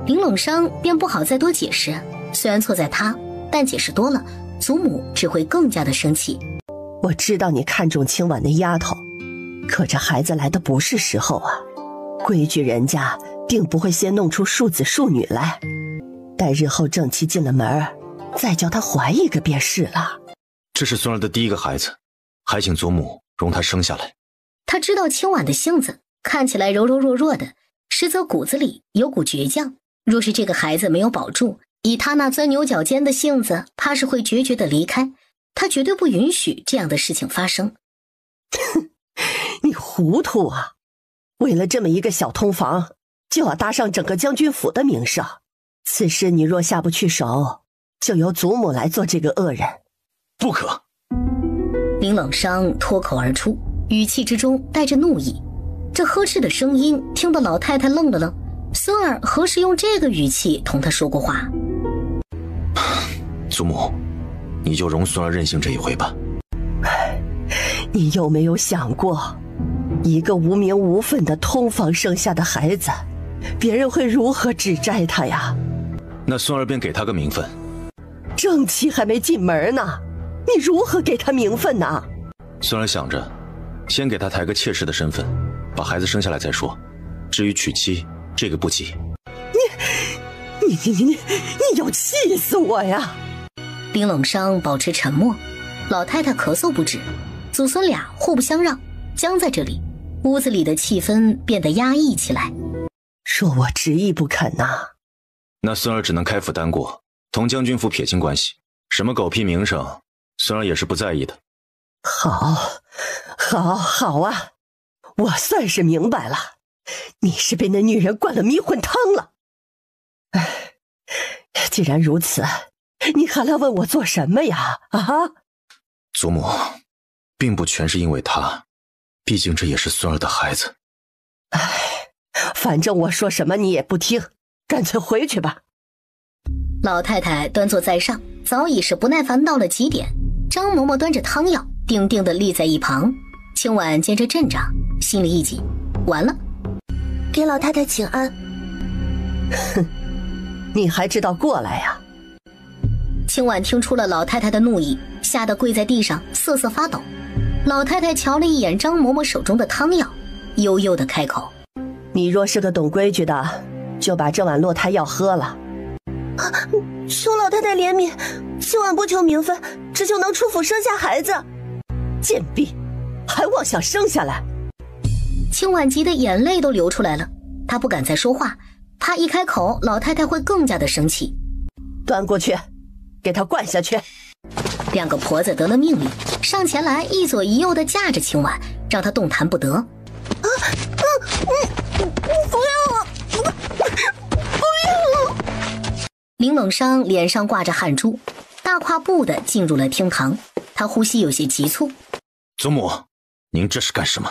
林冷伤便不好再多解释，虽然错在他，但解释多了，祖母只会更加的生气。我知道你看中清婉那丫头，可这孩子来的不是时候规矩人家定不会先弄出庶子庶女来，待日后正妻进了门，再叫她怀一个便是了。这是孙儿的第一个孩子，还请祖母容她生下来。他知道清婉的性子，看起来柔柔弱弱的，实则骨子里有股倔强。若是这个孩子没有保住，以他那钻牛角尖的性子，怕是会决绝的离开。他绝对不允许这样的事情发生。你糊涂为了这么一个小通房，就要搭上整个将军府的名声。此事你若下不去手，就由祖母来做这个恶人。不可！林冷伤脱口而出，语气之中带着怒意。这呵斥的声音听得老太太愣了愣，孙儿何时用这个语气同她说过话？祖母，你就容孙儿任性这一回吧。你有没有想过，一个无名无分的通房生下的孩子，别人会如何指摘他呀？那孙儿便给他个名分。正妻还没进门呢，你如何给他名分呢？孙儿想着先给他抬个妾室的身份，把孩子生下来再说。至于娶妻，这个不急。你要气死我呀！林冷伤保持沉默，老太太咳嗽不止，祖孙俩互不相让，僵在这里，屋子里的气氛变得压抑起来。若我执意不肯那孙儿只能开府单过，同将军府撇清关系，什么狗屁名声，孙儿也是不在意的。好啊，我算是明白了，你是被那女人灌了迷魂汤了。哎，既然如此，你还来问我做什么呀？祖母，并不全是因为她，毕竟这也是孙儿的孩子。反正我说什么你也不听，干脆回去吧。老太太端坐在上，早已是不耐烦到了极点。张嬷嬷端着汤药，定定地立在一旁。青婉见这阵仗，心里一紧，完了。给老太太请安。哼，你还知道过来呀？青婉听出了老太太的怒意，吓得跪在地上瑟瑟发抖。老太太瞧了一眼张嬷嬷手中的汤药，悠悠地开口：你若是个懂规矩的，就把这碗落胎药喝了。求老太太怜悯，青婉不求名分，只求能出府生下孩子。贱婢，还妄想生下来！青婉急得眼泪都流出来了，她不敢再说话，怕一开口老太太会更加的生气。端过去，给她灌下去。两个婆子得了命令，上前来一左一右地架着青婉，让她动弹不得。不要啊！不要！林冷商脸上挂着汗珠，大跨步地进入了厅堂，他呼吸有些急促。祖母，您这是干什么？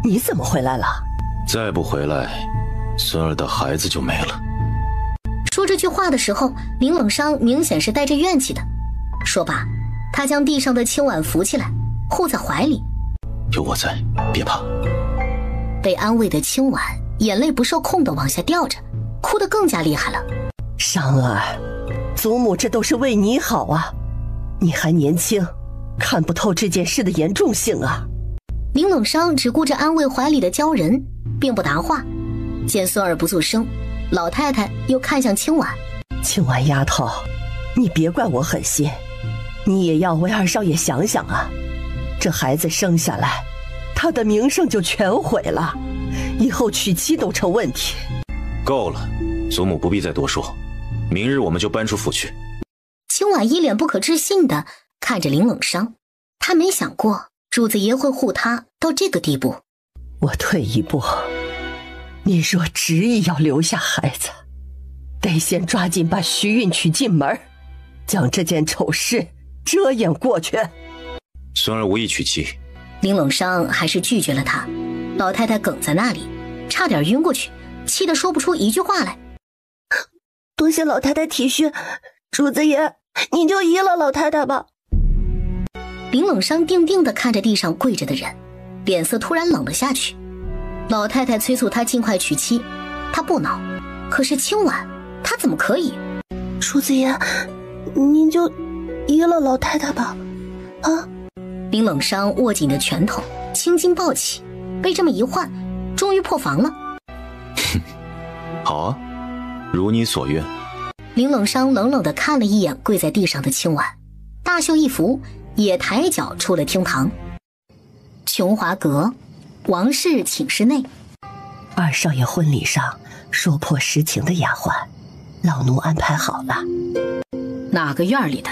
你怎么回来了？再不回来，孙儿的孩子就没了。说这句话的时候，林冷商明显是带着怨气的。说罢，他将地上的青婉扶起来，护在怀里。有我在，别怕。被安慰的青婉眼泪不受控地往下掉着，哭得更加厉害了。商儿，祖母这都是为你好啊，你还年轻，看不透这件事的严重性啊。林冷商只顾着安慰怀里的鲛人，并不答话。见孙儿不作声，老太太又看向青婉：青婉丫头，你别怪我狠心，你也要为二少爷想想啊，这孩子生下来，他的名声就全毁了，以后娶妻都成问题。够了，祖母不必再多说，明日我们就搬出府去。青婉一脸不可置信地看着林冷商，他没想过主子爷会护他到这个地步。我退一步，你若执意要留下孩子，得先抓紧把徐运娶进门，将这件丑事遮掩过去。孙儿无意娶妻。林冷商还是拒绝了他，老太太梗在那里，差点晕过去，气得说不出一句话来。多谢老太太体恤，主子爷，你就依了老太太吧。林冷商定定地看着地上跪着的人，脸色突然冷了下去。老太太催促他尽快娶妻，他不恼，可是青婉，他怎么可以？主子爷，您就依了老太太吧。林冷商握紧的拳头青筋暴起，被这么一唤，终于破防了。好啊，如你所愿。林冷商冷冷地看了一眼跪在地上的青婉，大袖一拂，也抬脚出了厅堂。琼华阁，王氏寝室内，二少爷婚礼上说破实情的丫鬟，老奴安排好了。哪个院里的？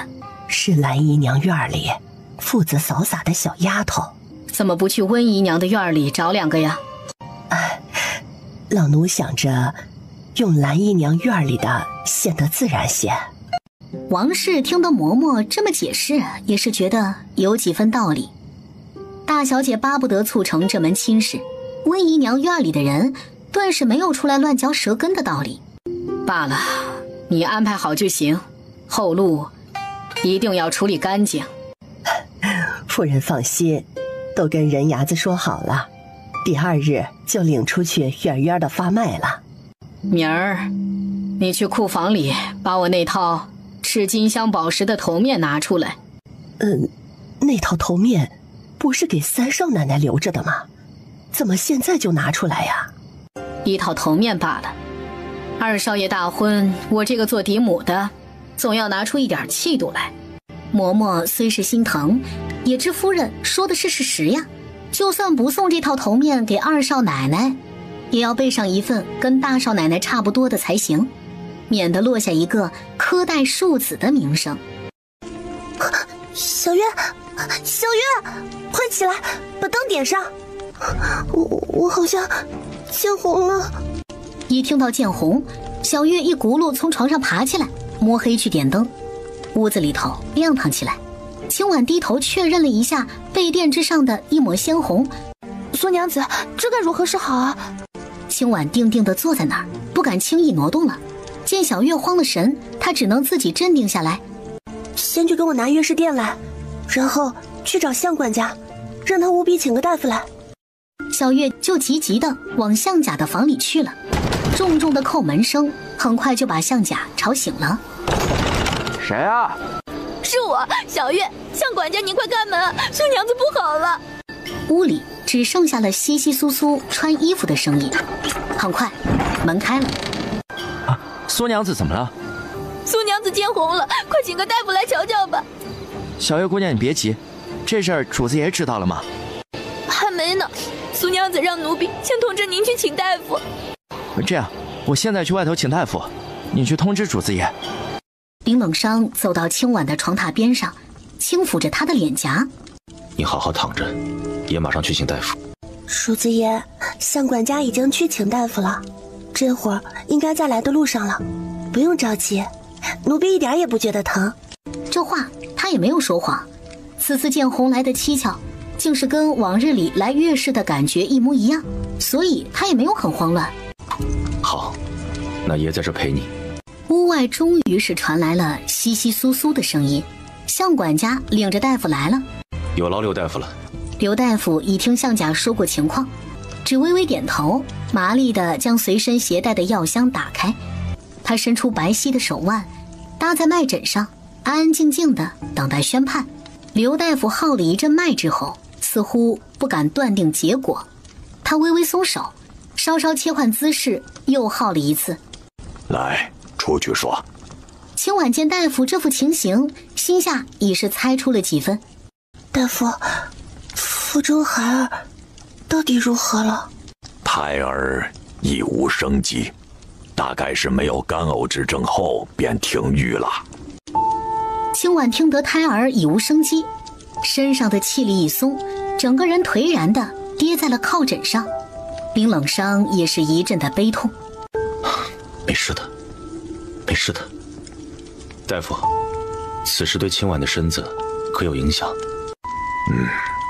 是蓝姨娘院里负责扫洒的小丫头。怎么不去温姨娘的院里找两个呀？老奴想着用蓝姨娘院里的显得自然些。王氏听得嬷嬷这么解释，也是觉得有几分道理。大小姐巴不得促成这门亲事，温姨娘院里的人顿时没有出来乱嚼舌根的道理。罢了，你安排好就行，后路一定要处理干净。夫人放心，都跟人牙子说好了，第2日就领出去远远的发卖了。明儿你去库房里把我那套赤金镶宝石的头面拿出来。那套头面不是给三少奶奶留着的吗？怎么现在就拿出来呀？一套头面罢了，二少爷大婚，我这个做嫡母的总要拿出一点气度来。嬷嬷虽是心疼，也知夫人说的是事实呀。就算不送这套头面给二少奶奶，也要备上一份跟大少奶奶差不多的才行。免得落下一个苛待庶子的名声。小月，小月，快起来，把灯点上。我好像见红了。一听到见红，小月一轱辘从床上爬起来，摸黑去点灯。屋子里头亮堂起来。青婉低头确认了一下被垫之上的一抹鲜红。苏娘子，这该如何是好啊？青婉定定地坐在那儿，不敢轻易挪动了。见小月慌了神，她只能自己镇定下来。先去给我拿月事垫来，然后去找向管家，让他务必请个大夫来。小月就急急地往向甲的房里去了。重重的叩门声很快就把向甲吵醒了。谁啊？是我，小月。向管家，您快开门，苏娘子不好了。屋里只剩下了窸窸窣窣穿衣服的声音。很快门开了。苏娘子怎么了？苏娘子见红了，快请个大夫来瞧瞧吧。小月姑娘，你别急，这事儿主子爷知道了吗？还没呢，苏娘子让奴婢先通知您去请大夫。这样，我现在去外头请大夫，你去通知主子爷。林冷霜走到青婉的床榻边上，轻抚着她的脸颊。你好好躺着，爷马上去请大夫。主子爷，向管家已经去请大夫了，这会儿应该在来的路上了，不用着急，奴婢一点也不觉得疼。这话他也没有说谎，此次见红来的蹊跷，竟是跟往日里来月事的感觉一模一样，所以他也没有很慌乱。好，那爷在这陪你。屋外终于是传来了窸窸窣窣的声音，向管家领着大夫来了。有劳刘大夫了。刘大夫已听向甲说过情况，只微微点头，麻利地将随身携带的药箱打开。他伸出白皙的手腕，搭在脉枕上，安安静静地等待宣判。刘大夫号了一阵脉之后，似乎不敢断定结果，他微微松手，稍稍切换姿势，又号了一次。来，出去说。青婉见大夫这副情形，心下已是猜出了几分。大夫，腹中孩儿到底如何了？胎儿已无生机，大概是没有干呕之症后便停育了。青婉听得胎儿已无生机，身上的气力一松，整个人颓然地跌在了靠枕上。林冷霜也是一阵的悲痛。没事的，没事的。大夫，此事对青婉的身子可有影响？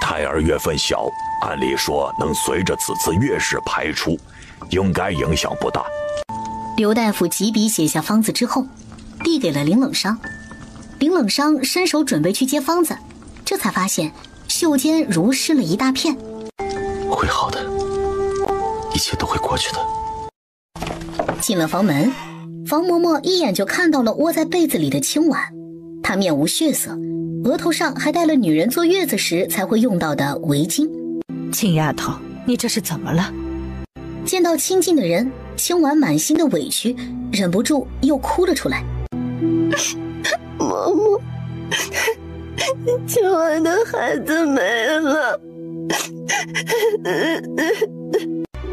胎儿月份小，按理说能随着此次月事排出，应该影响不大。刘大夫急笔写下方子之后，递给了林冷霜。林冷霜伸手准备去接方子，这才发现袖间如湿了一大片。会好的，一切都会过去的。进了房门，房嬷嬷一眼就看到了窝在被子里的青婉。她面无血色，额头上还戴了女人坐月子时才会用到的围巾。青丫头，你这是怎么了？见到亲近的人，青婉满心的委屈，忍不住又哭了出来。嬷嬷，青婉的孩子没了。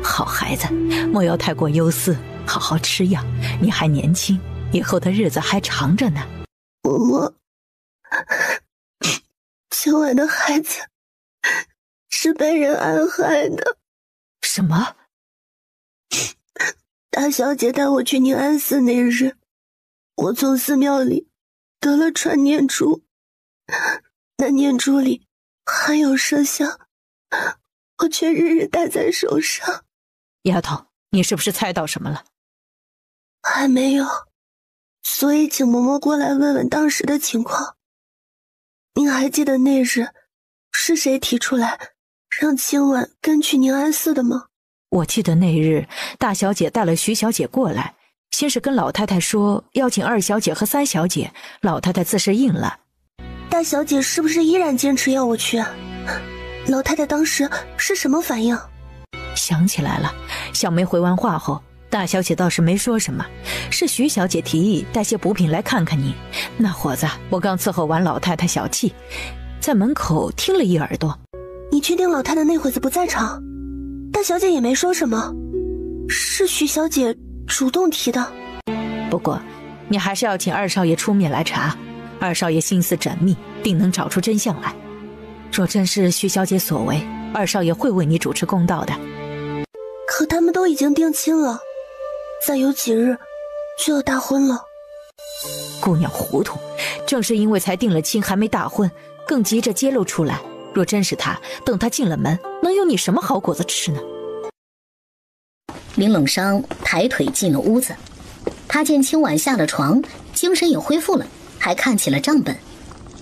好孩子，莫要太过忧思，好好吃药。你还年轻，以后的日子还长着呢。嬷嬷，青婉的孩子是被人暗害的。什么？大小姐带我去宁安寺那日，我从寺庙里得了串念珠，那念珠里含有麝香，我却日日戴在手上。丫头，你是不是猜到什么了？还没有，所以请嬷嬷过来问问当时的情况。您还记得那日是谁提出来让青婉跟去宁安寺的吗？我记得那日大小姐带了徐小姐过来，先是跟老太太说邀请二小姐和三小姐，老太太自是应了。大小姐是不是依然坚持要我去？老太太当时是什么反应？想起来了，小梅回完话后，大小姐倒是没说什么，是徐小姐提议带些补品来看看你。那会子我刚伺候完老太太小憩，在门口听了一耳朵。你确定老太太那会子不在场？大小姐也没说什么，是徐小姐主动提的。不过，你还是要请二少爷出面来查。二少爷心思缜密，定能找出真相来。若真是徐小姐所为，二少爷会为你主持公道的。可他们都已经定亲了，再有几日就要大婚了。姑娘糊涂，正是因为才定了亲还没大婚，更急着揭露出来。若真是他，等他进了门，能有你什么好果子吃呢？林冷霜抬腿进了屋子，他见青婉下了床，精神也恢复了，还看起了账本。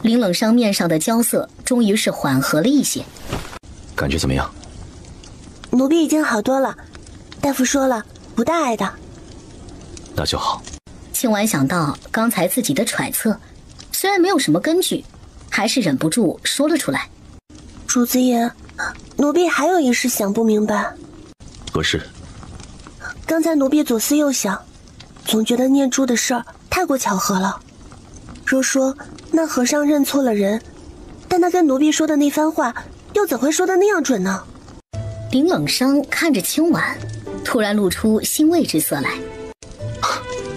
林冷霜面上的焦色终于是缓和了一些。感觉怎么样？奴婢已经好多了，大夫说了不大碍的。那就好。青婉想到刚才自己的揣测，虽然没有什么根据，还是忍不住说了出来。主子爷，奴婢还有一事想不明白。何事？刚才奴婢左思右想，总觉得念珠的事儿太过巧合了。若说那和尚认错了人，但他跟奴婢说的那番话又怎会说的那样准呢？林冷霜看着青婉，突然露出欣慰之色来。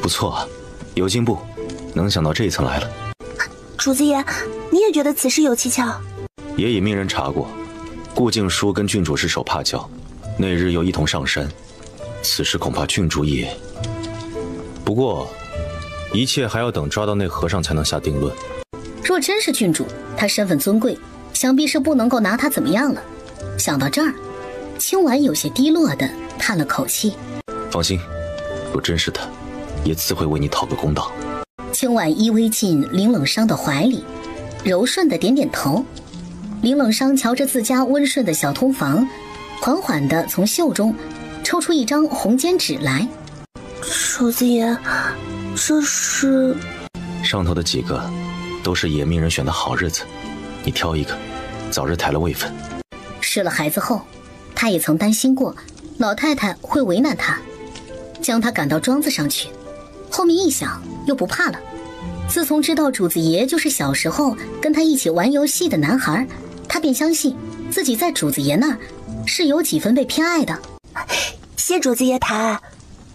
不错啊，有进步，能想到这一层来了。主子爷，你也觉得此事有蹊跷？爷已命人查过，顾静书跟郡主是手帕交，那日又一同上山，此事恐怕郡主也……不过一切还要等抓到那和尚才能下定论。若真是郡主，他身份尊贵，想必是不能够拿他怎么样了。想到这儿，青婉有些低落地叹了口气。放心，若真是他，也自会为你讨个公道。青婉依偎进林冷霜的怀里，柔顺地点点头。林冷霜瞧着自家温顺的小通房，缓缓地从袖中抽出一张红笺纸来。主子爷，这是……上头的几个都是爷命人选的好日子，你挑一个，早日抬了位分。失了孩子后，他也曾担心过老太太会为难他，将他赶到庄子上去。后面一想，又不怕了。自从知道主子爷就是小时候跟他一起玩游戏的男孩，他便相信自己在主子爷那儿是有几分被偏爱的。谢主子爷抬，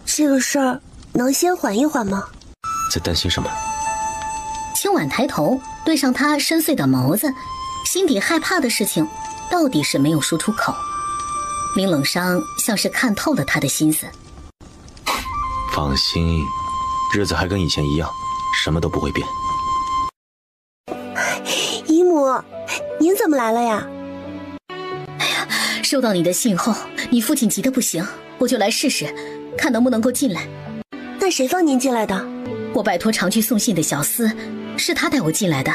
这个事儿能先缓一缓吗？在担心什么？青婉抬头对上他深邃的眸子，心底害怕的事情到底是没有说出口。林冷霜像是看透了他的心思。放心，日子还跟以前一样，什么都不会变。姨母，您怎么来了呀？哎呀，收到你的信后，你父亲急得不行，我就来试试，看能不能够进来。那谁放您进来的？我拜托常去送信的小厮，是他带我进来的。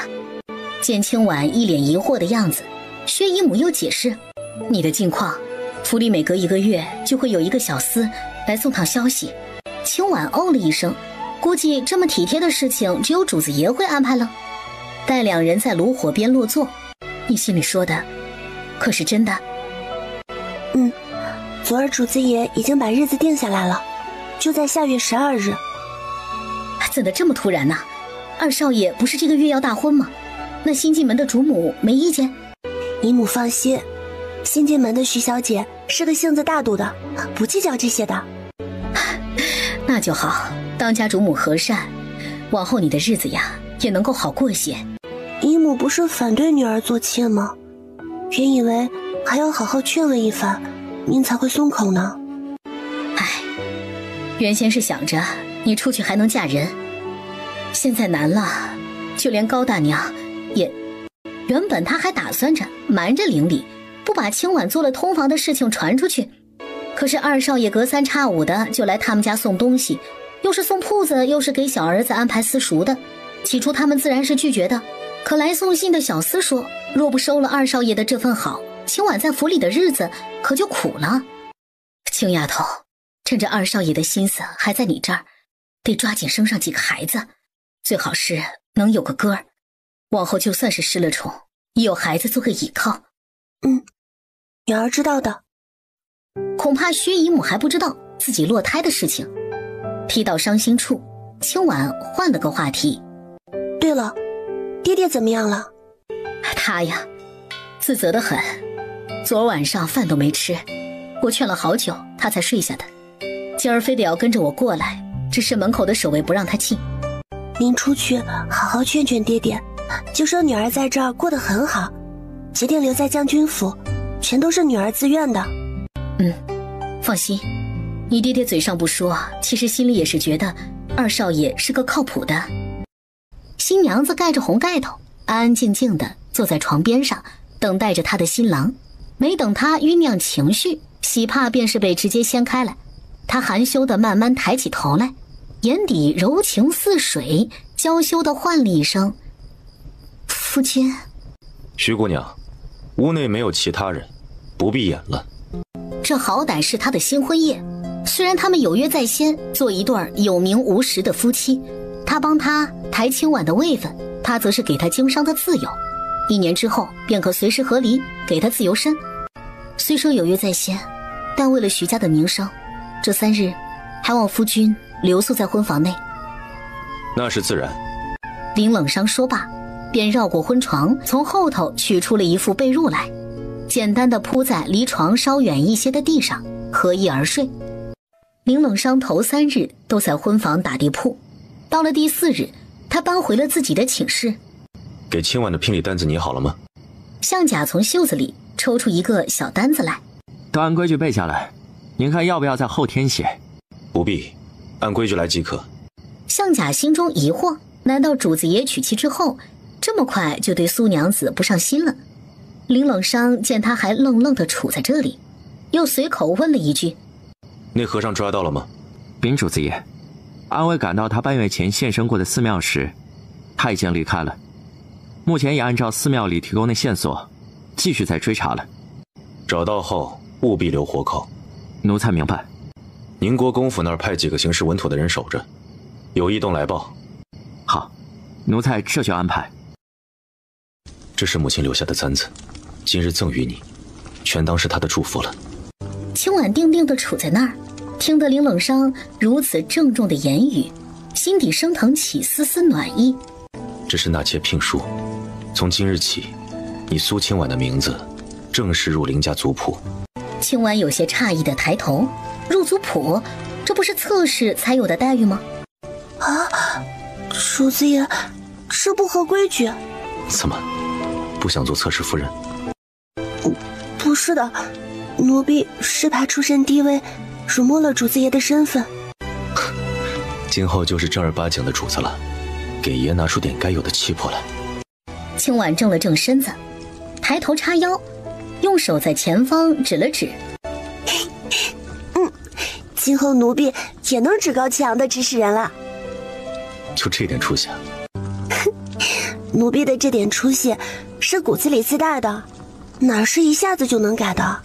见青婉一脸疑惑的样子，薛姨母又解释，你的近况，府里每隔1个月就会有一个小厮来送趟消息。青婉哦了一声，估计这么体贴的事情只有主子爷会安排了。待两人在炉火边落座，你心里说的可是真的？昨儿主子爷已经把日子定下来了，就在下月12日。怎的这么突然呢？二少爷不是这个月要大婚吗？那新进门的主母没意见？姨母放心，新进门的徐小姐是个性子大度的，不计较这些的。那就好，当家主母和善，往后你的日子呀也能够好过些。姨母不是反对女儿做妾吗？原以为还要好好劝慰一番，您才会松口呢。唉，原先是想着你出去还能嫁人，现在难了，就连高大娘也……原本她还打算着瞒着邻里，不把青婉做了通房的事情传出去。可是二少爷隔三差五的就来他们家送东西，又是送铺子，又是给小儿子安排私塾的。起初他们自然是拒绝的，可来送信的小厮说，若不收了二少爷的这份好，青婉在府里的日子可就苦了。青丫头，趁着二少爷的心思还在你这儿，得抓紧生上几个孩子，最好是能有个哥儿，往后就算是失了宠，也有孩子做个依靠。女儿知道的。恐怕薛姨母还不知道自己落胎的事情。提到伤心处，青婉换了个话题。对了，爹爹怎么样了？他呀，自责得很，昨晚上饭都没吃，我劝了好久他才睡下的。今儿非得要跟着我过来，只是门口的守卫不让他进。您出去好好劝劝爹爹，就说女儿在这儿过得很好，决定留在将军府，全都是女儿自愿的。放心，你爹爹嘴上不说，其实心里也是觉得二少爷是个靠谱的。新娘子盖着红盖头，安安静静地坐在床边上，等待着她的新郎。没等她酝酿情绪，喜帕便是被直接掀开来。她含羞地慢慢抬起头来，眼底柔情似水，娇羞地唤了一声：“父亲。”徐姑娘，屋内没有其他人，不必演了。这好歹是他的新婚夜，虽然他们有约在先，做一对有名无实的夫妻，他帮他抬清婉的位分，他则是给他经商的自由，1年之后便可随时和离，给他自由身。虽说有约在先，但为了徐家的名声，这3日还望夫君留宿在婚房内。那是自然。林冷伤说罢，便绕过婚床，从后头取出了一副被褥来，简单的铺在离床稍远一些的地上，合衣而睡。林冷伤头3日都在婚房打地铺，到了第4日，他搬回了自己的寝室。给今晚的聘礼单子拟好了吗？向甲从袖子里抽出一个小单子来，都按规矩背下来，您看要不要在后天写？不必，按规矩来即可。向甲心中疑惑，难道主子爷娶妻之后这么快就对苏娘子不上心了？林冷伤见他还愣愣地杵在这里，又随口问了一句：“那和尚抓到了吗？”禀主子爷，安危赶到他半月前现身过的寺庙时，他已经离开了。目前也按照寺庙里提供的线索，继续在追查了。找到后务必留活口。奴才明白。宁国公府那儿派几个行事稳妥的人守着，有异动来报。好，奴才这就安排。这是母亲留下的簪子，今日赠予你，全当是她的祝福了。清婉定定地杵在那儿，听得林冷伤如此郑重的言语，心底升腾起丝丝暖意。这是纳妾聘书，从今日起，你苏清婉的名字正式入林家族谱。清婉有些诧异地抬头，入族谱，这不是侧室才有的待遇吗？啊，主子爷，这不合规矩。怎么，不想做侧室夫人？不是的，奴婢是怕出身低微，辱没了主子爷的身份。今后就是正儿八经的主子了，给爷拿出点该有的气魄来。清婉正了正身子，抬头叉腰，用手在前方指了指。今后奴婢也能趾高气扬的指使人了。就这点出息啊？奴婢的这点出息是骨子里自带的，哪是一下子就能改的。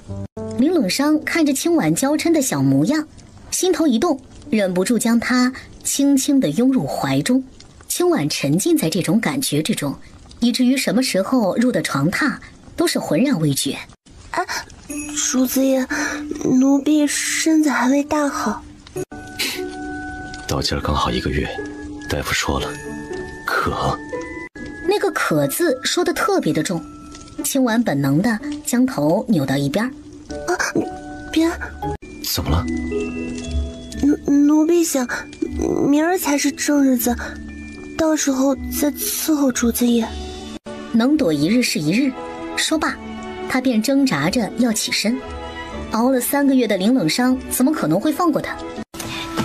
林冷伤看着清婉娇嗔的小模样，心头一动，忍不住将她轻轻地拥入怀中。清婉沉浸在这种感觉之中，以至于什么时候入的床榻都是浑然未觉。主子爷，奴婢身子还未大好。到今儿刚好1个月，大夫说了，渴。那个渴字说得特别的重，清婉本能的将头扭到一边。别！怎么了？奴婢想，明儿才是正日子，到时候再伺候主子爷。能躲一日是一日。说罢，他便挣扎着要起身。熬了3个月的林冷伤怎么可能会放过他？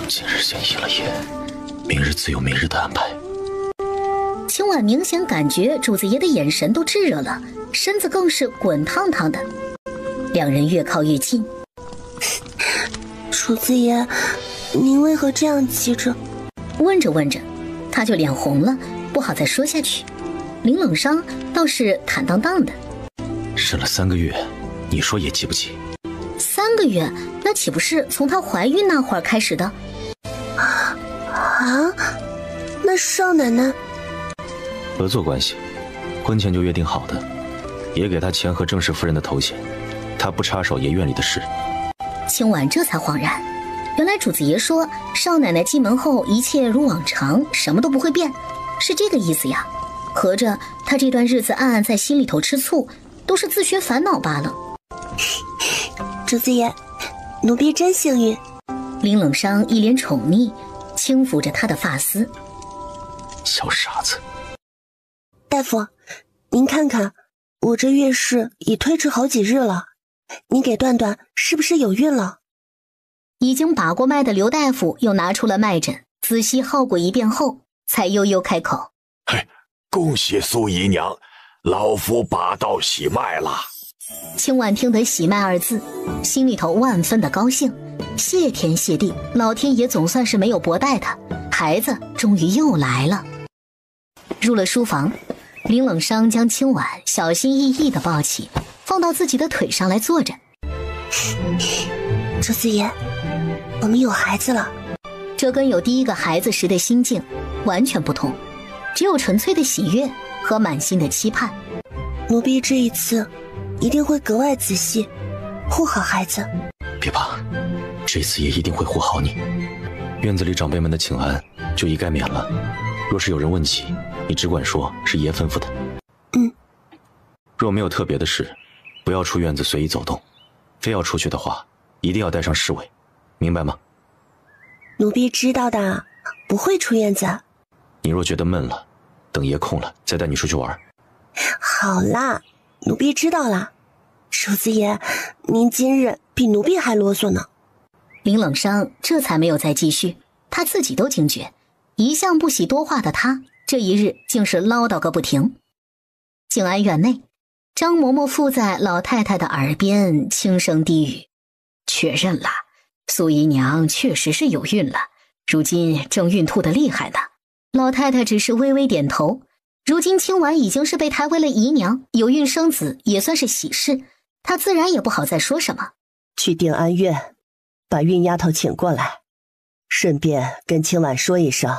今日先一了夜，明日自有明日的安排。清婉明显感觉主子爷的眼神都炙热了，身子更是滚烫烫的。两人越靠越近。主子爷，您为何这样急着？问着问着，他就脸红了，不好再说下去。林冷伤倒是坦荡荡的。忍了3个月，你说也急不急？3个月，那岂不是从她怀孕那会儿开始的？啊，那少奶奶？合作关系，婚前就约定好的，也给她钱和正室夫人的头衔，她不插手爷院里的事。清婉这才恍然，原来主子爷说少奶奶进门后一切如往常，什么都不会变，是这个意思呀。合着她这段日子暗暗在心里头吃醋，都是自寻烦恼罢了。主子爷，奴婢真幸运。林冷伤一脸宠溺，轻抚着他的发丝。小傻子。大夫，您看看，我这月事已推迟好几日了，您给段段是不是有孕了？已经把过脉的刘大夫又拿出了脉诊，仔细号过一遍后，才悠悠开口：嘿，恭喜苏姨娘，老夫把到喜脉了。清婉听得喜脉二字，心里头万分的高兴，谢天谢地，老天爷总算是没有薄待他，孩子终于又来了。入了书房，林冷霜将清婉小心翼翼地抱起，放到自己的腿上来坐着。周四爷，我们有孩子了。这跟有第一个孩子时的心境完全不同，只有纯粹的喜悦和满心的期盼。奴婢这一次一定会格外仔细护好孩子。别怕，这次爷一定会护好你。院子里长辈们的请安就一概免了，若是有人问起，你只管说是爷吩咐的。若没有特别的事，不要出院子随意走动，非要出去的话，一定要带上侍卫，明白吗？奴婢知道的，不会出院子。你若觉得闷了，等爷空了再带你出去玩。好啦，奴婢知道了。主子爷，您今日比奴婢还啰嗦呢。林冷霜这才没有再继续，他自己都惊觉，一向不喜多话的他，这一日竟是唠叨个不停。静安院内，张嬷嬷附在老太太的耳边轻声低语：确认了，苏姨娘确实是有孕了，如今正孕吐得厉害呢。老太太只是微微点头。如今清婉已经是被抬为了姨娘，有孕生子也算是喜事，她自然也不好再说什么。去定安院把孕丫头请过来，顺便跟清婉说一声，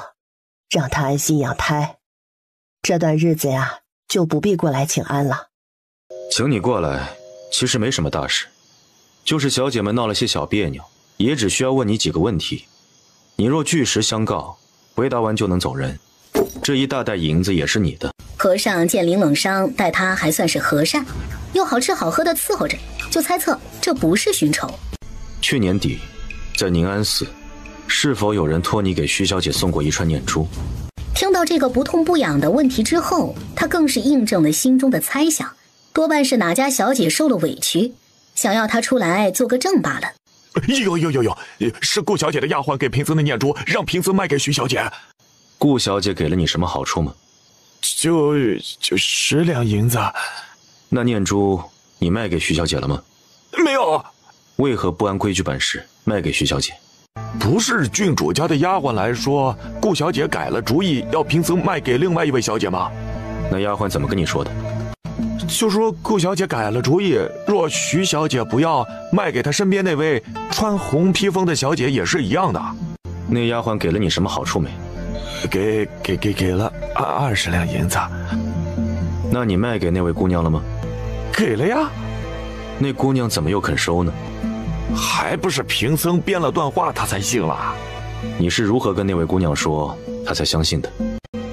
让她安心养胎。这段日子呀，就不必过来请安了。请你过来其实没什么大事，就是小姐们闹了些小别扭，也只需要问你几个问题，你若据实相告，回答完就能走人。这一大袋银子也是你的。和尚见林冷霜待他还算是和善，又好吃好喝的伺候着，就猜测这不是寻仇。去年底在宁安寺，是否有人托你给徐小姐送过一串念珠？听到这个不痛不痒的问题之后，他更是印证了心中的猜想，多半是哪家小姐受了委屈，想要她出来做个证罢了。有，是顾小姐的丫鬟给贫僧的念珠，让贫僧卖给徐小姐。顾小姐给了你什么好处吗？就10两银子。那念珠你卖给徐小姐了吗？没有。为何不按规矩办事，卖给徐小姐？不是郡主家的丫鬟来说，顾小姐改了主意，要贫僧卖给另外一位小姐吗？那丫鬟怎么跟你说的？就说顾小姐改了主意，若徐小姐不要，卖给她身边那位穿红披风的小姐也是一样的。那丫鬟给了你什么好处没？给了20两银子。那你卖给那位姑娘了吗？给了呀。那姑娘怎么又肯收呢？还不是贫僧编了段话，她才信了。你是如何跟那位姑娘说，她才相信的？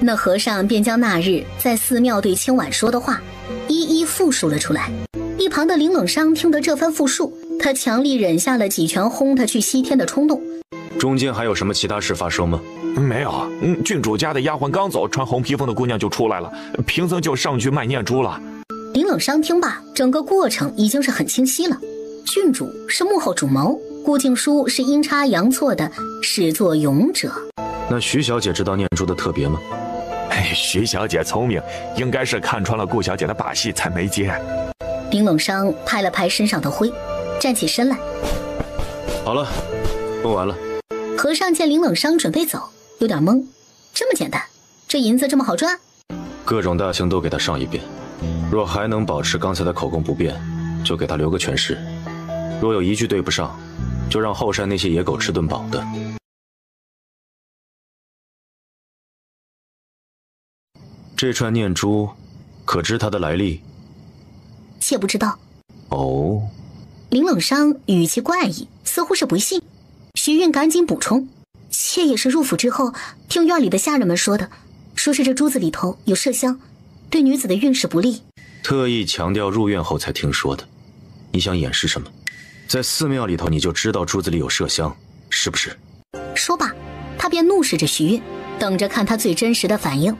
那和尚便将那日在寺庙对清婉说的话一一复述了出来。一旁的林冷霜听得这番复述，他强力忍下了几拳轰他去西天的冲动。中间还有什么其他事发生吗？没有，郡主家的丫鬟刚走，穿红披风的姑娘就出来了，贫僧就上去卖念珠了。林冷霜听罢，整个过程已经是很清晰了。郡主是幕后主谋，顾静书是阴差阳错的始作俑者。那徐小姐知道念珠的特别吗？徐小姐聪明，应该是看穿了顾小姐的把戏才没接。林冷霜拍了拍身上的灰，站起身来。好了，问完了。和尚见林冷霜准备走，有点懵。这么简单，这银子这么好赚？各种大刑都给他上一遍，若还能保持刚才的口供不变，就给他留个全尸。若有一句对不上，就让后山那些野狗吃顿饱的。这串念珠，可知它的来历？妾不知道。哦。林冷霜语气怪异，似乎是不信。徐韵赶紧补充：妾也是入府之后听院里的下人们说的，说是这珠子里头有麝香，对女子的运势不利。特意强调入院后才听说的。你想掩饰什么？在寺庙里头你就知道珠子里有麝香，是不是？说罢，他便怒视着徐运，等着看他最真实的反应。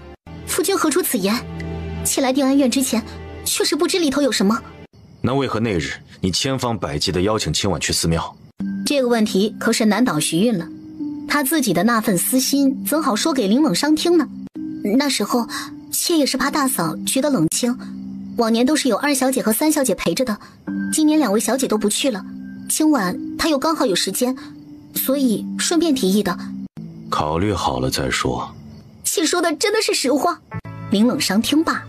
夫君何出此言？妾来定安院之前，确实不知里头有什么。那为何那日你千方百计地邀请清婉去寺庙？这个问题可是难倒徐运了。他自己的那份私心，怎好说给林冷伤听呢？那时候，妾也是怕大嫂觉得冷清。往年都是有二小姐和三小姐陪着的，今年两位小姐都不去了，清婉她又刚好有时间，所以顺便提议的。考虑好了再说。妾说的真的是实话。林冷伤听罢，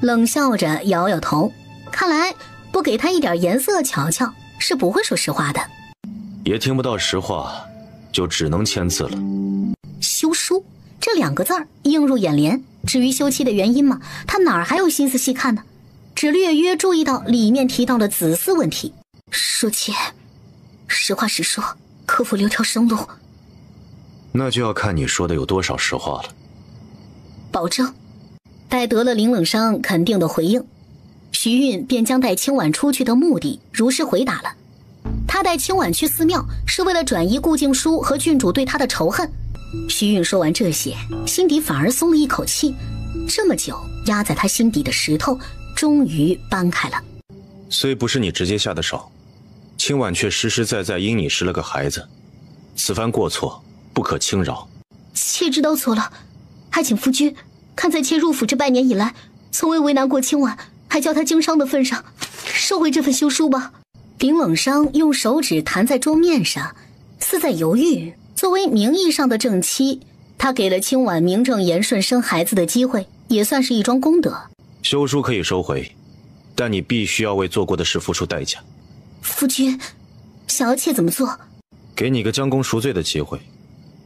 冷笑着摇摇头，看来不给他一点颜色瞧瞧，是不会说实话的。也听不到实话，就只能签字了。休书这2个字儿映入眼帘，至于休妻的原因嘛，他哪儿还有心思细看呢？只略约注意到里面提到了子嗣问题。说妾实话实说，可否留条生路？那就要看你说的有多少实话了。保证。待得了林冷伤肯定的回应，徐运便将带清婉出去的目的如实回答了。他带清婉去寺庙是为了转移顾静书和郡主对他的仇恨。徐运说完这些，心底反而松了一口气，这么久压在他心底的石头终于搬开了。虽不是你直接下的手，清婉却实实在在因你失了个孩子，此番过错不可轻饶。妾知道错了，还请夫君看在妾入府这半年以来，从未为难过清婉，还教她经商的份上，收回这份休书吧。林冷伤用手指弹在桌面上，似在犹豫。作为名义上的正妻，他给了清婉名正言顺生孩子的机会，也算是一桩功德。休书可以收回，但你必须要为做过的事付出代价。夫君想要妾怎么做？给你个将功赎罪的机会。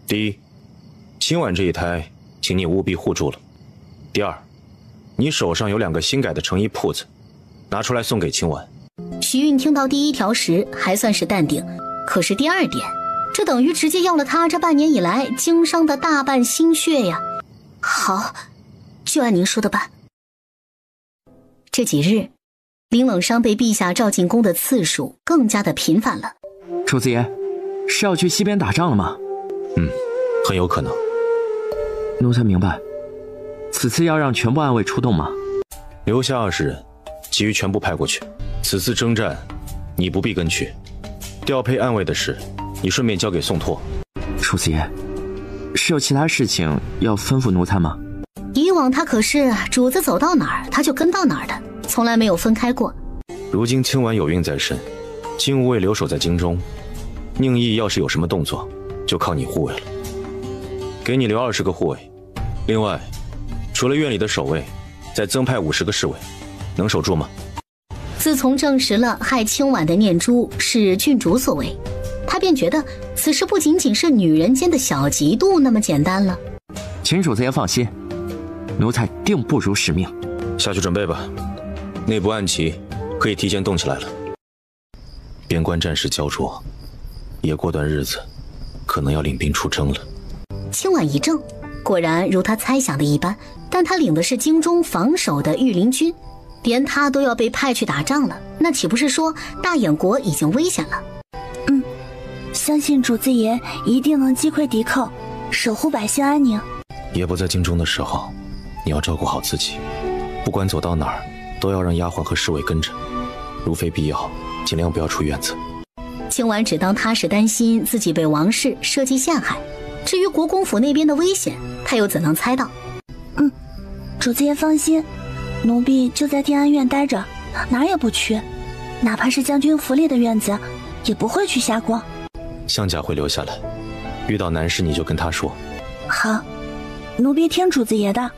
第一，清婉这一胎请你务必护住了。第二，你手上有2个新改的成衣铺子，拿出来送给清婉。徐运听到第1条时还算是淡定，可是第2点，这等于直接要了他这半年以来经商的大半心血呀。好，就按您说的办。这几日，林冷伤被陛下召进宫的次数更加的频繁了。主子爷，是要去西边打仗了吗？很有可能。奴才明白。此次要让全部暗卫出动吗？留下20人，其余全部派过去。此次征战，你不必跟去。调配暗卫的事，你顺便交给宋拓。主子爷，是有其他事情要吩咐奴才吗？以往他可是主子走到哪儿他就跟到哪儿的，从来没有分开过。如今清婉有孕在身，金无畏留守在京中，宁毅要是有什么动作，就靠你护卫了。给你留20个护卫，另外除了院里的守卫，再增派50个侍卫，能守住吗？自从证实了害清婉的念珠是郡主所为，他便觉得此事不仅仅是女人间的小嫉妒那么简单了。请主子爷放心，奴才定不辱使命。下去准备吧，内部暗棋可以提前动起来了。边关战事焦灼，也过段日子可能要领兵出征了。清婉一怔，果然如他猜想的一般，但他领的是京中防守的御林军，连他都要被派去打仗了，那岂不是说大燕国已经危险了？相信主子爷一定能击溃敌寇，守护百姓安宁。爷不在京中的时候，你要照顾好自己，不管走到哪儿都要让丫鬟和侍卫跟着，如非必要尽量不要出院子。清婉只当他是担心自己被王氏设计陷害，至于国公府那边的危险，他又怎能猜到？主子爷放心，奴婢就在定安院待着，哪儿也不去，哪怕是将军府里的院子也不会去瞎逛。向家会留下来，遇到难事你就跟他说。好，奴婢听主子爷的。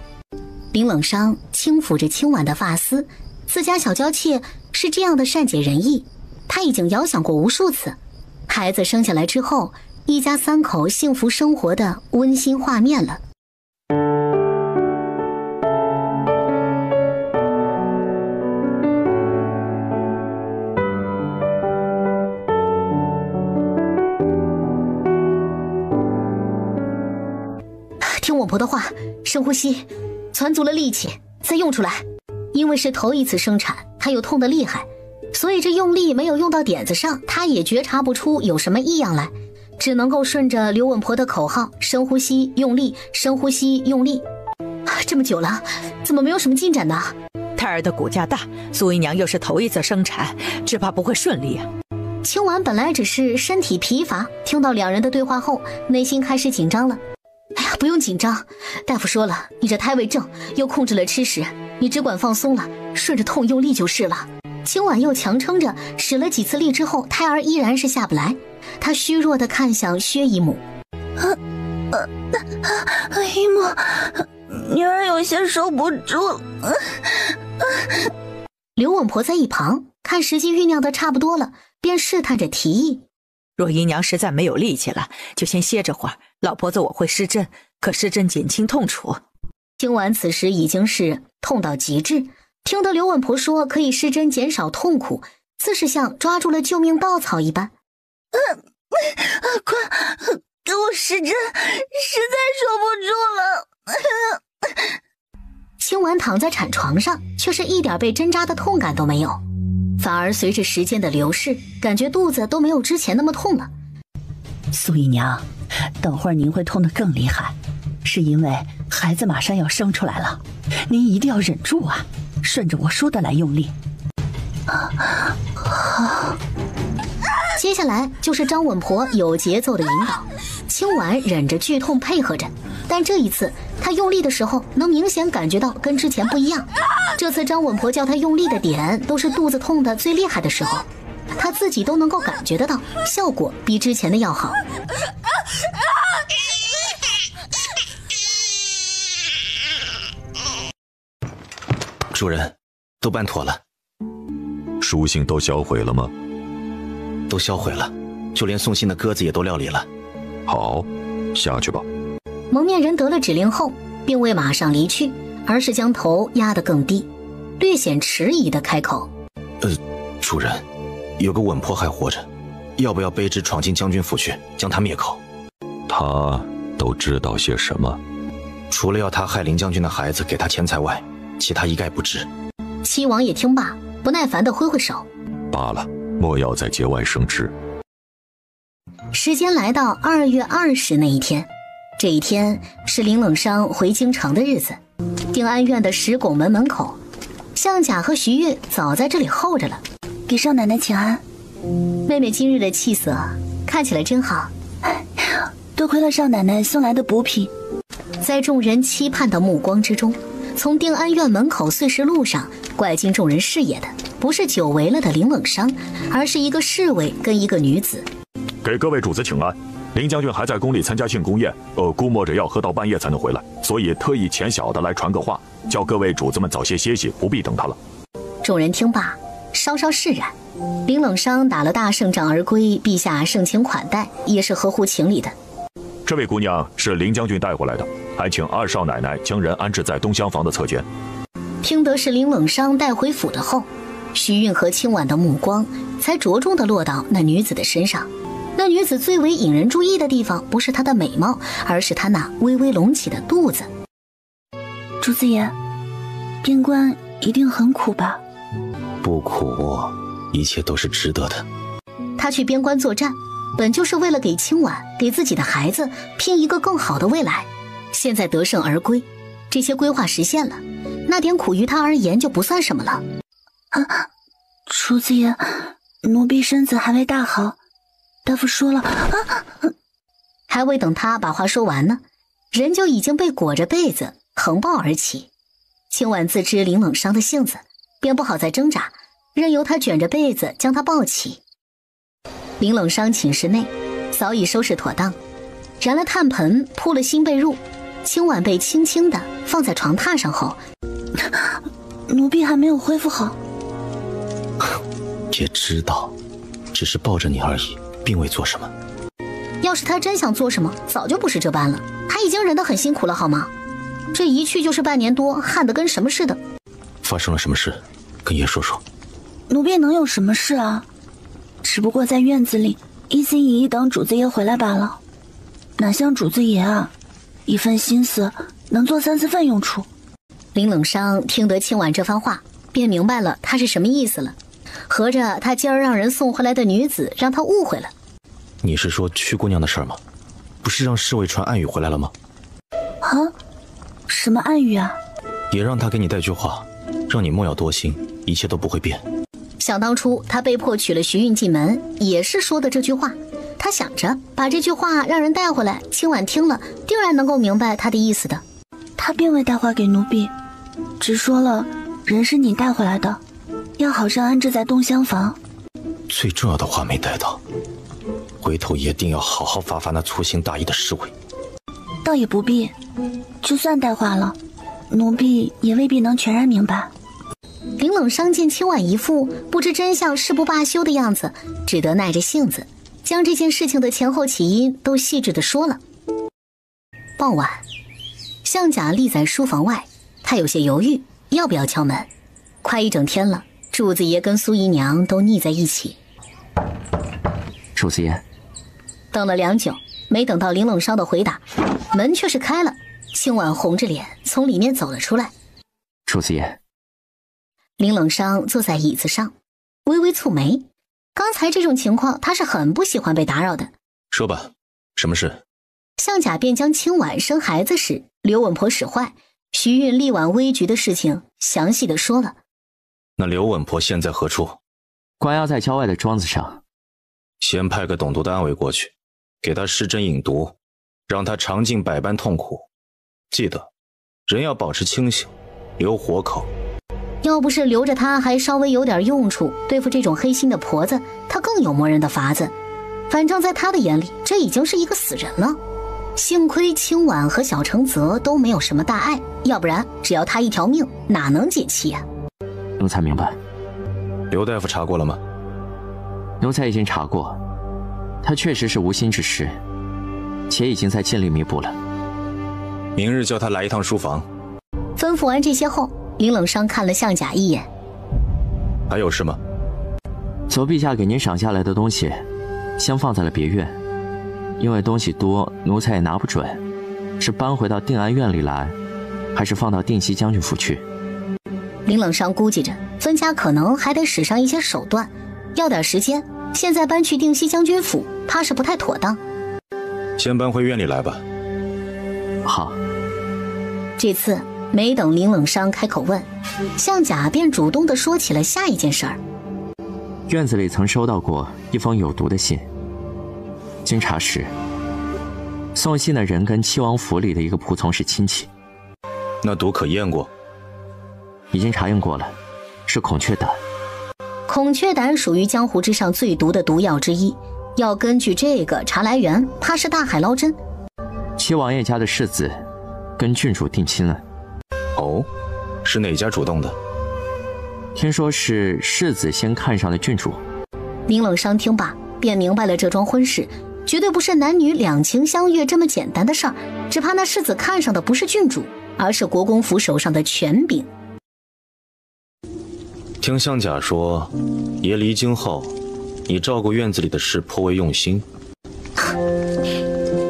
林冷伤轻抚着清婉的发丝，自家小娇妾是这样的善解人意，他已经遥想过无数次。孩子生下来之后，一家3口幸福生活的温馨画面了。听我婆的话，深呼吸，攒足了力气，再用出来。因为是头一次生产，他又痛得厉害，所以这用力没有用到点子上，他也觉察不出有什么异样来。只能够顺着刘稳婆的口号深呼吸用力，深呼吸用力。这么久了，怎么没有什么进展呢？胎儿的骨架大，苏姨娘又是头一次生产，只怕不会顺利啊。清婉本来只是身体疲乏，听到两人的对话后，内心开始紧张了。哎呀，不用紧张，大夫说了，你这胎位正，又控制了吃食，你只管放松了，顺着痛用力就是了。清婉又强撑着，使了几次力之后，胎儿依然是下不来。她虚弱地看向薛姨母，姨母，女儿有些受不住了。刘稳婆在一旁看时机酝酿的差不多了，便试探着提议：若姨娘实在没有力气了，就先歇着会儿，老婆子我会施针，可施针减轻痛楚。清婉此时已经是痛到极致，听得刘稳婆说可以施针减少痛苦，自是像抓住了救命稻草一般。快给我施针，实在受不住了。清婉躺在产床上，却是一点被针扎的痛感都没有，反而随着时间的流逝，感觉肚子都没有之前那么痛了。苏姨娘，等会儿您会痛得更厉害，是因为孩子马上要生出来了，您一定要忍住啊，顺着我说的来用力。好。接下来就是张稳婆有节奏的引导，清婉忍着剧痛配合着，但这一次她用力的时候能明显感觉到跟之前不一样。这次张稳婆叫她用力的点都是肚子痛的最厉害的时候，她自己都能够感觉得到，效果比之前的要好。主人，都办妥了。书信都销毁了吗？都销毁了，就连送信的鸽子也都料理了。好，下去吧。蒙面人得了指令后，并未马上离去，而是将头压得更低，略显迟疑地开口：主人，有个稳婆还活着，要不要卑职闯进将军府去，将他灭口？他都知道些什么？除了要他害林将军的孩子给他钱财外，其他一概不知。七王爷听罢，不耐烦地挥挥手：罢了，莫要在节外生枝。时间来到2月20那一天，这一天是林冷商回京城的日子。定安院的石拱门门口，向甲和徐月早在这里候着了。给少奶奶请安。妹妹今日的气色看起来真好。多亏了少奶奶送来的补品。在众人期盼的目光之中，从定安院门口碎石路上拐进众人视野的，不是久违了的林冷商，而是一个侍卫跟一个女子。给各位主子请安，林将军还在宫里参加庆功宴，估摸着要喝到半夜才能回来，所以特意遣小的来传个话，叫各位主子们早些歇息，不必等他了。众人听罢，稍稍释然。林冷商打了大胜仗而归，陛下盛情款待，也是合乎情理的。这位姑娘是林将军带回来的，还请二少奶奶将人安置在东厢房的侧间。听得是林冷商带回府的后，徐韵和清婉的目光才着重地落到那女子的身上。那女子最为引人注意的地方，不是她的美貌，而是她那微微隆起的肚子。主子爷，边关一定很苦吧？不苦，一切都是值得的。他去边关作战，本就是为了给清婉、给自己的孩子拼一个更好的未来。现在得胜而归，这些规划实现了，那点苦于他而言就不算什么了。主子爷，奴婢身子还未大好，大夫说了。还未等他把话说完呢，人就已经被裹着被子横抱而起。清婉自知林冷商的性子，便不好再挣扎，任由他卷着被子将他抱起。林冷商寝室内早已收拾妥当，燃了炭盆，铺了新被褥，清婉被轻轻地放在床榻上后，奴婢还没有恢复好。也知道，只是抱着你而已，并未做什么。要是他真想做什么，早就不是这般了。他已经忍得很辛苦了，好吗？这一去就是半年多，汗得跟什么似的。发生了什么事？跟爷说说。奴婢能有什么事啊？只不过在院子里一心一意等主子爷回来罢了。哪像主子爷啊，一份心思能做3、4份用处。林冷商听得清婉这番话，便明白了他是什么意思了。合着他今儿让人送回来的女子让他误会了。你是说屈姑娘的事儿吗？不是让侍卫传暗语回来了吗？啊？什么暗语啊？也让他给你带句话，让你莫要多心，一切都不会变。想当初他被迫娶了徐韵进门，也是说的这句话。他想着把这句话让人带回来，清婉听了定然能够明白他的意思的。他并未带话给奴婢，只说了人是你带回来的，要好生安置在东厢房。最重要的话没带到，回头一定要好好罚罚那粗心大意的侍卫。倒也不必，就算带话了，奴婢也未必能全然明白。林冷伤见清婉一副不知真相誓不罢休的样子，只得耐着性子将这件事情的前后起因都细致地说了。傍晚，向甲立在书房外，他有些犹豫要不要敲门。快一整天了，主子爷跟苏姨娘都腻在一起。主子爷，等了良久，没等到林冷伤的回答，门却是开了，清婉红着脸从里面走了出来。主子爷。林冷伤坐在椅子上，微微蹙眉。刚才这种情况，他是很不喜欢被打扰的。说吧，什么事？向甲便将清婉生孩子时刘稳婆使坏，徐韵力挽危局的事情详细的说了。那刘稳婆现在何处？关押在郊外的庄子上。先派个懂毒的暗卫过去，给他施针引毒，让他尝尽百般痛苦。记得，人要保持清醒，留活口。要不是留着他还稍微有点用处，对付这种黑心的婆子，他更有磨人的法子。反正在他的眼里，这已经是一个死人了。幸亏清婉和小承泽都没有什么大碍，要不然只要他一条命，哪能解气呀？奴才明白。刘大夫查过了吗？奴才已经查过，他确实是无心之失，且已经在尽力弥补了。明日叫他来一趟书房。吩咐完这些后，林冷伤看了向甲一眼。还有事吗？左陛下给您赏下来的东西，先放在了别院，因为东西多，奴才也拿不准，是搬回到定安院里来，还是放到定西将军府去。林冷伤估计着分家可能还得使上一些手段，要点时间，现在搬去定西将军府怕是不太妥当。先搬回院里来吧。好。这次没等林冷伤开口问，向甲便主动地说起了下一件事儿。院子里曾收到过一封有毒的信，经查实，送信的人跟七王府里的一个仆从是亲戚。那毒可验过？已经查验过了，是孔雀胆。孔雀胆属于江湖之上最毒的毒药之一，要根据这个查来源，怕是大海捞针。七王爷家的世子跟郡主定亲了。哦，是哪家主动的？听说是世子先看上了郡主。林冷伤听罢便明白了，这桩婚事绝对不是男女两情相悦这么简单的事儿，只怕那世子看上的不是郡主，而是国公府手上的权柄。听向甲说，爷离京后，你照顾院子里的事颇为用心。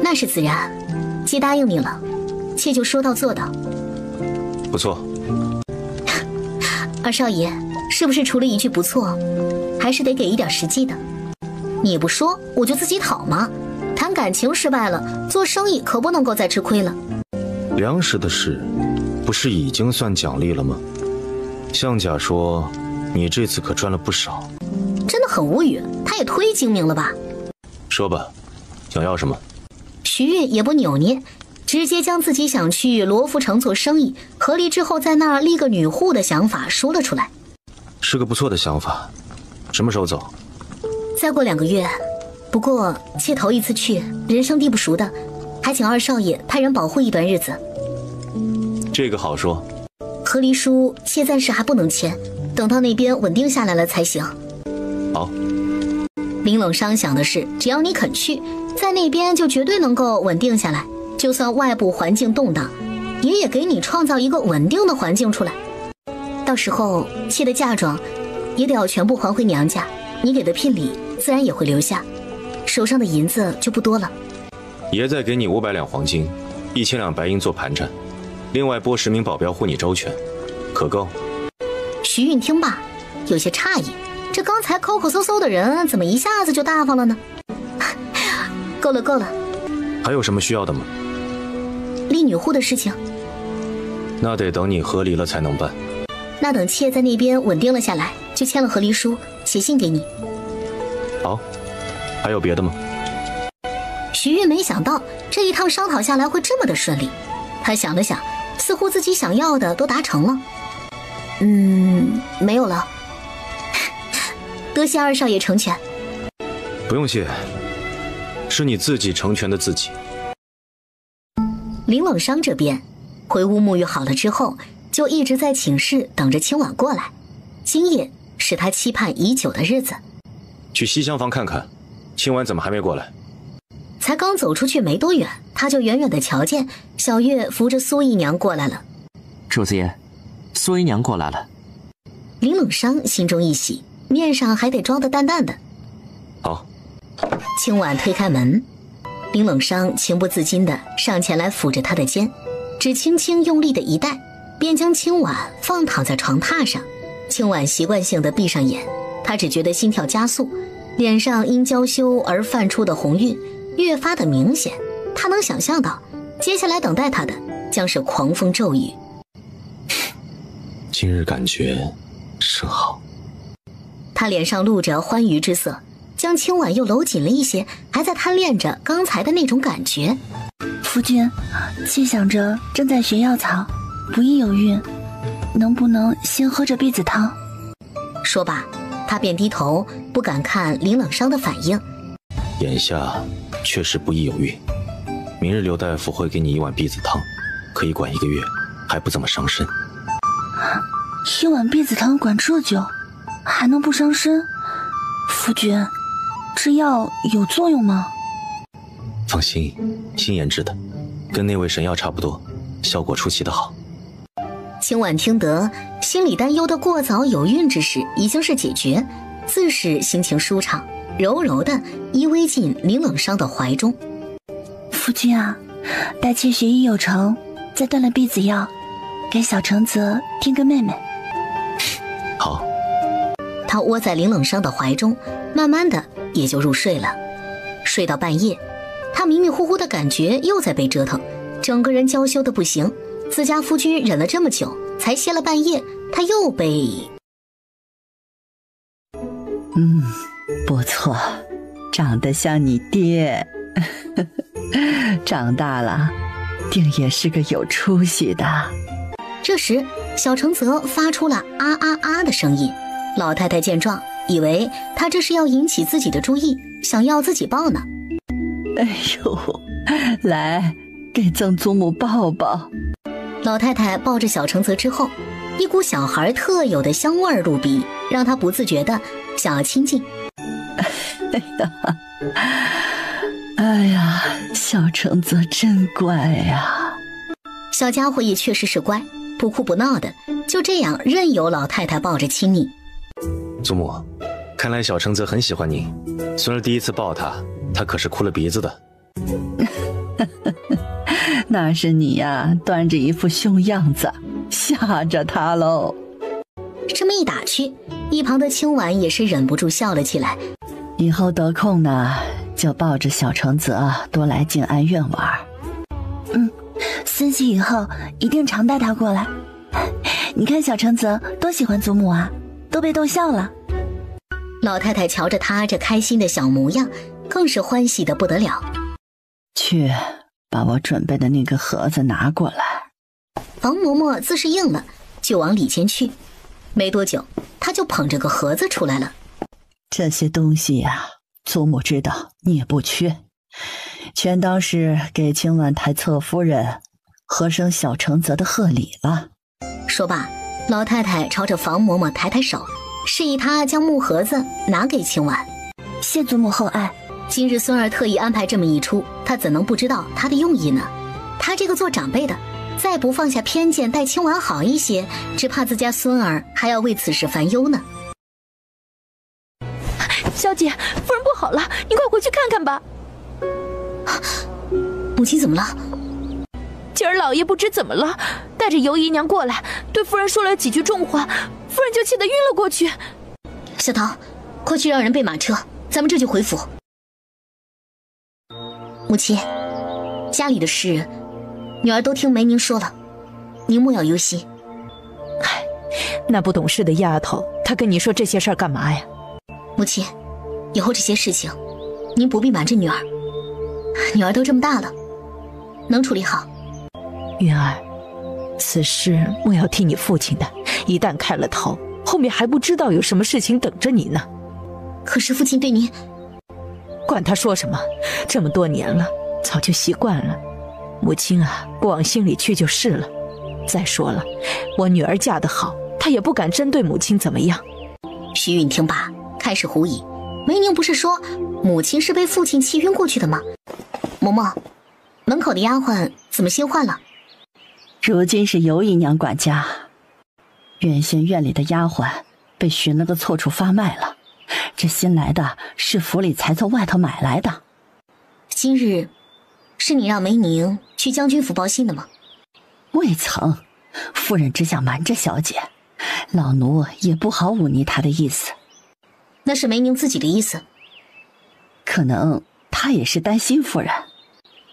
那是自然，既答应你了，妾就说到做到。不错。二少爷，是不是除了一句不错，还是得给一点实际的？你不说，我就自己讨嘛。谈感情失败了，做生意可不能够再吃亏了。粮食的事，不是已经算奖励了吗？向甲说，你这次可赚了不少。真的很无语，他也忒精明了吧？说吧，想要什么？徐悦也不扭捏，直接将自己想去罗浮城做生意，合离之后在那儿立个女户的想法说了出来。是个不错的想法，什么时候走？再过2个月，不过妾头一次去，人生地不熟的，还请二少爷派人保护一段日子。这个好说。和离书妾暂时还不能签，等到那边稳定下来了才行。好。林冷伤想的是，只要你肯去，在那边就绝对能够稳定下来，就算外部环境动荡，也给你创造一个稳定的环境出来。到时候妾的嫁妆也得要全部还回娘家，你给的聘礼自然也会留下，手上的银子就不多了。爷再给你500两黄金，1000两白银做盘缠，另外拨10名保镖护你周全，可够？徐韵听罢有些诧异，这刚才抠抠搜搜的人怎么一下子就大方了呢？够了够了。还有什么需要的吗？立女户的事情，那得等你和离了才能办。那等妾在那边稳定了下来，就签了和离书，写信给你。好，还有别的吗？徐玉没想到这一趟商讨下来会这么的顺利，他想了想，似乎自己想要的都达成了。没有了。多谢二少爷成全。不用谢，是你自己成全的自己。林冷商这边回屋沐浴好了之后，就一直在寝室等着清婉过来。今夜是他期盼已久的日子。去西厢房看看，清婉怎么还没过来？才刚走出去没多远，他就远远的瞧见小月扶着苏姨娘过来了。主子爷，苏姨娘过来了。林冷商心中一喜，面上还得装得淡淡的。好。清婉推开门，林冷商情不自禁地上前来抚着她的肩，只轻轻用力的一带，便将清婉放躺在床榻上。清婉习惯性地闭上眼，她只觉得心跳加速，脸上因娇羞而泛出的红晕越发的明显。她能想象到接下来等待她的将是狂风骤雨。今日感觉甚好。她脸上露着欢愉之色，将清婉又搂紧了一些，还在贪恋着刚才的那种感觉。夫君，妾想着正在学药草，不宜有孕，能不能先喝着避子汤？说罢，他便低头，不敢看林冷商的反应。眼下确实不宜有孕，明日刘大夫会给你一碗避子汤，可以管1个月，还不怎么伤身。一碗避子汤管这久，还能不伤身？夫君，这药有作用吗？放心，新研制的，跟那味神药差不多，效果出奇的好。清婉听得，心里担忧的过早有孕之事已经是解决，自是心情舒畅，柔柔的依偎进林冷商的怀中。夫君啊，待妾学医有成，再炖了避子药，给小承泽添个妹妹。好。他窝在林冷商的怀中，慢慢的也就入睡了。睡到半夜，他迷迷糊糊的感觉又在被折腾，整个人娇羞的不行。自家夫君忍了这么久，才歇了半夜，他又被……不错，长得像你爹，长大了定也是个有出息的。这时，小承泽发出了啊啊啊的声音。老太太见状，以为他这是要引起自己的注意，想要自己抱呢。哎呦，来，给曾祖母抱抱。老太太抱着小承泽之后，一股小孩特有的香味入鼻，让他不自觉的想要亲近。哎呀，小承泽真乖呀。小家伙也确实是乖，不哭不闹的，就这样任由老太太抱着亲昵。祖母，看来小承泽很喜欢你。孙儿第一次抱他，他可是哭了鼻子的。那是你呀，端着一副凶样子吓着他喽。这么一打趣，一旁的清婉也是忍不住笑了起来。以后得空呢，就抱着小承泽多来静安院玩。孙媳以后一定常带他过来。你看小承泽多喜欢祖母啊，都被逗笑了。老太太瞧着他这开心的小模样，更是欢喜的不得了。去把我准备的那个盒子拿过来。房嬷嬷自是应了，就往里间去。没多久，他就捧着个盒子出来了。这些东西呀，祖母知道你也不缺，全当是给清婉台侧夫人和生小承泽的贺礼了。说罢，老太太朝着房嬷嬷抬抬手，示意她将木盒子拿给清婉。谢祖母厚爱。今日孙儿特意安排这么一出，她怎能不知道她的用意呢？她这个做长辈的，再不放下偏见待清婉好一些，只怕自家孙儿还要为此事烦忧呢。小姐，夫人不好了，你快回去看看吧。母亲怎么了？今儿老爷不知怎么了，带着尤姨娘过来，对夫人说了几句重话，夫人就气得晕了过去。小桃，快去让人备马车，咱们这就回府。母亲，家里的事，女儿都听梅宁说了，您莫要忧心。唉，那不懂事的丫头，她跟你说这些事儿干嘛呀？母亲，以后这些事情，您不必瞒着女儿。女儿都这么大了，能处理好。云儿，此事莫要替你父亲的，一旦开了头，后面还不知道有什么事情等着你呢。可是父亲对您……管他说什么，这么多年了，早就习惯了。母亲啊，不往心里去就是了。再说了，我女儿嫁得好，她也不敢针对母亲怎么样。徐允听罢，开始狐疑。梅宁不是说母亲是被父亲气晕过去的吗？嬷嬷，门口的丫鬟怎么新换了？如今是尤姨娘管家，原先院里的丫鬟被寻了个错处发卖了，这新来的是府里才从外头买来的。今日是你让梅宁去将军府报信的吗？未曾，夫人只想瞒着小姐，老奴也不好忤逆她的意思。那是梅宁自己的意思。可能她也是担心夫人。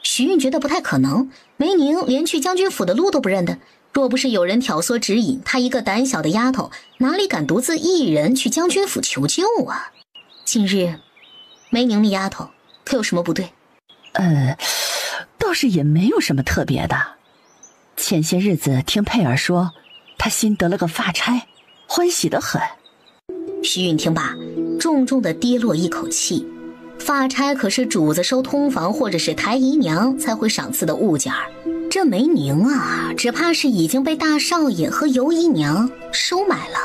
徐运觉得不太可能，梅宁连去将军府的路都不认得，若不是有人挑唆指引，她一个胆小的丫头哪里敢独自一人去将军府求救啊？近日梅宁那丫头可有什么不对？倒是也没有什么特别的。前些日子听佩儿说，她新得了个发差，欢喜得很。徐允听罢，重重地跌落一口气。发差可是主子收通房或者是抬姨娘才会赏赐的物件儿，这梅宁啊，只怕是已经被大少爷和尤姨娘收买了。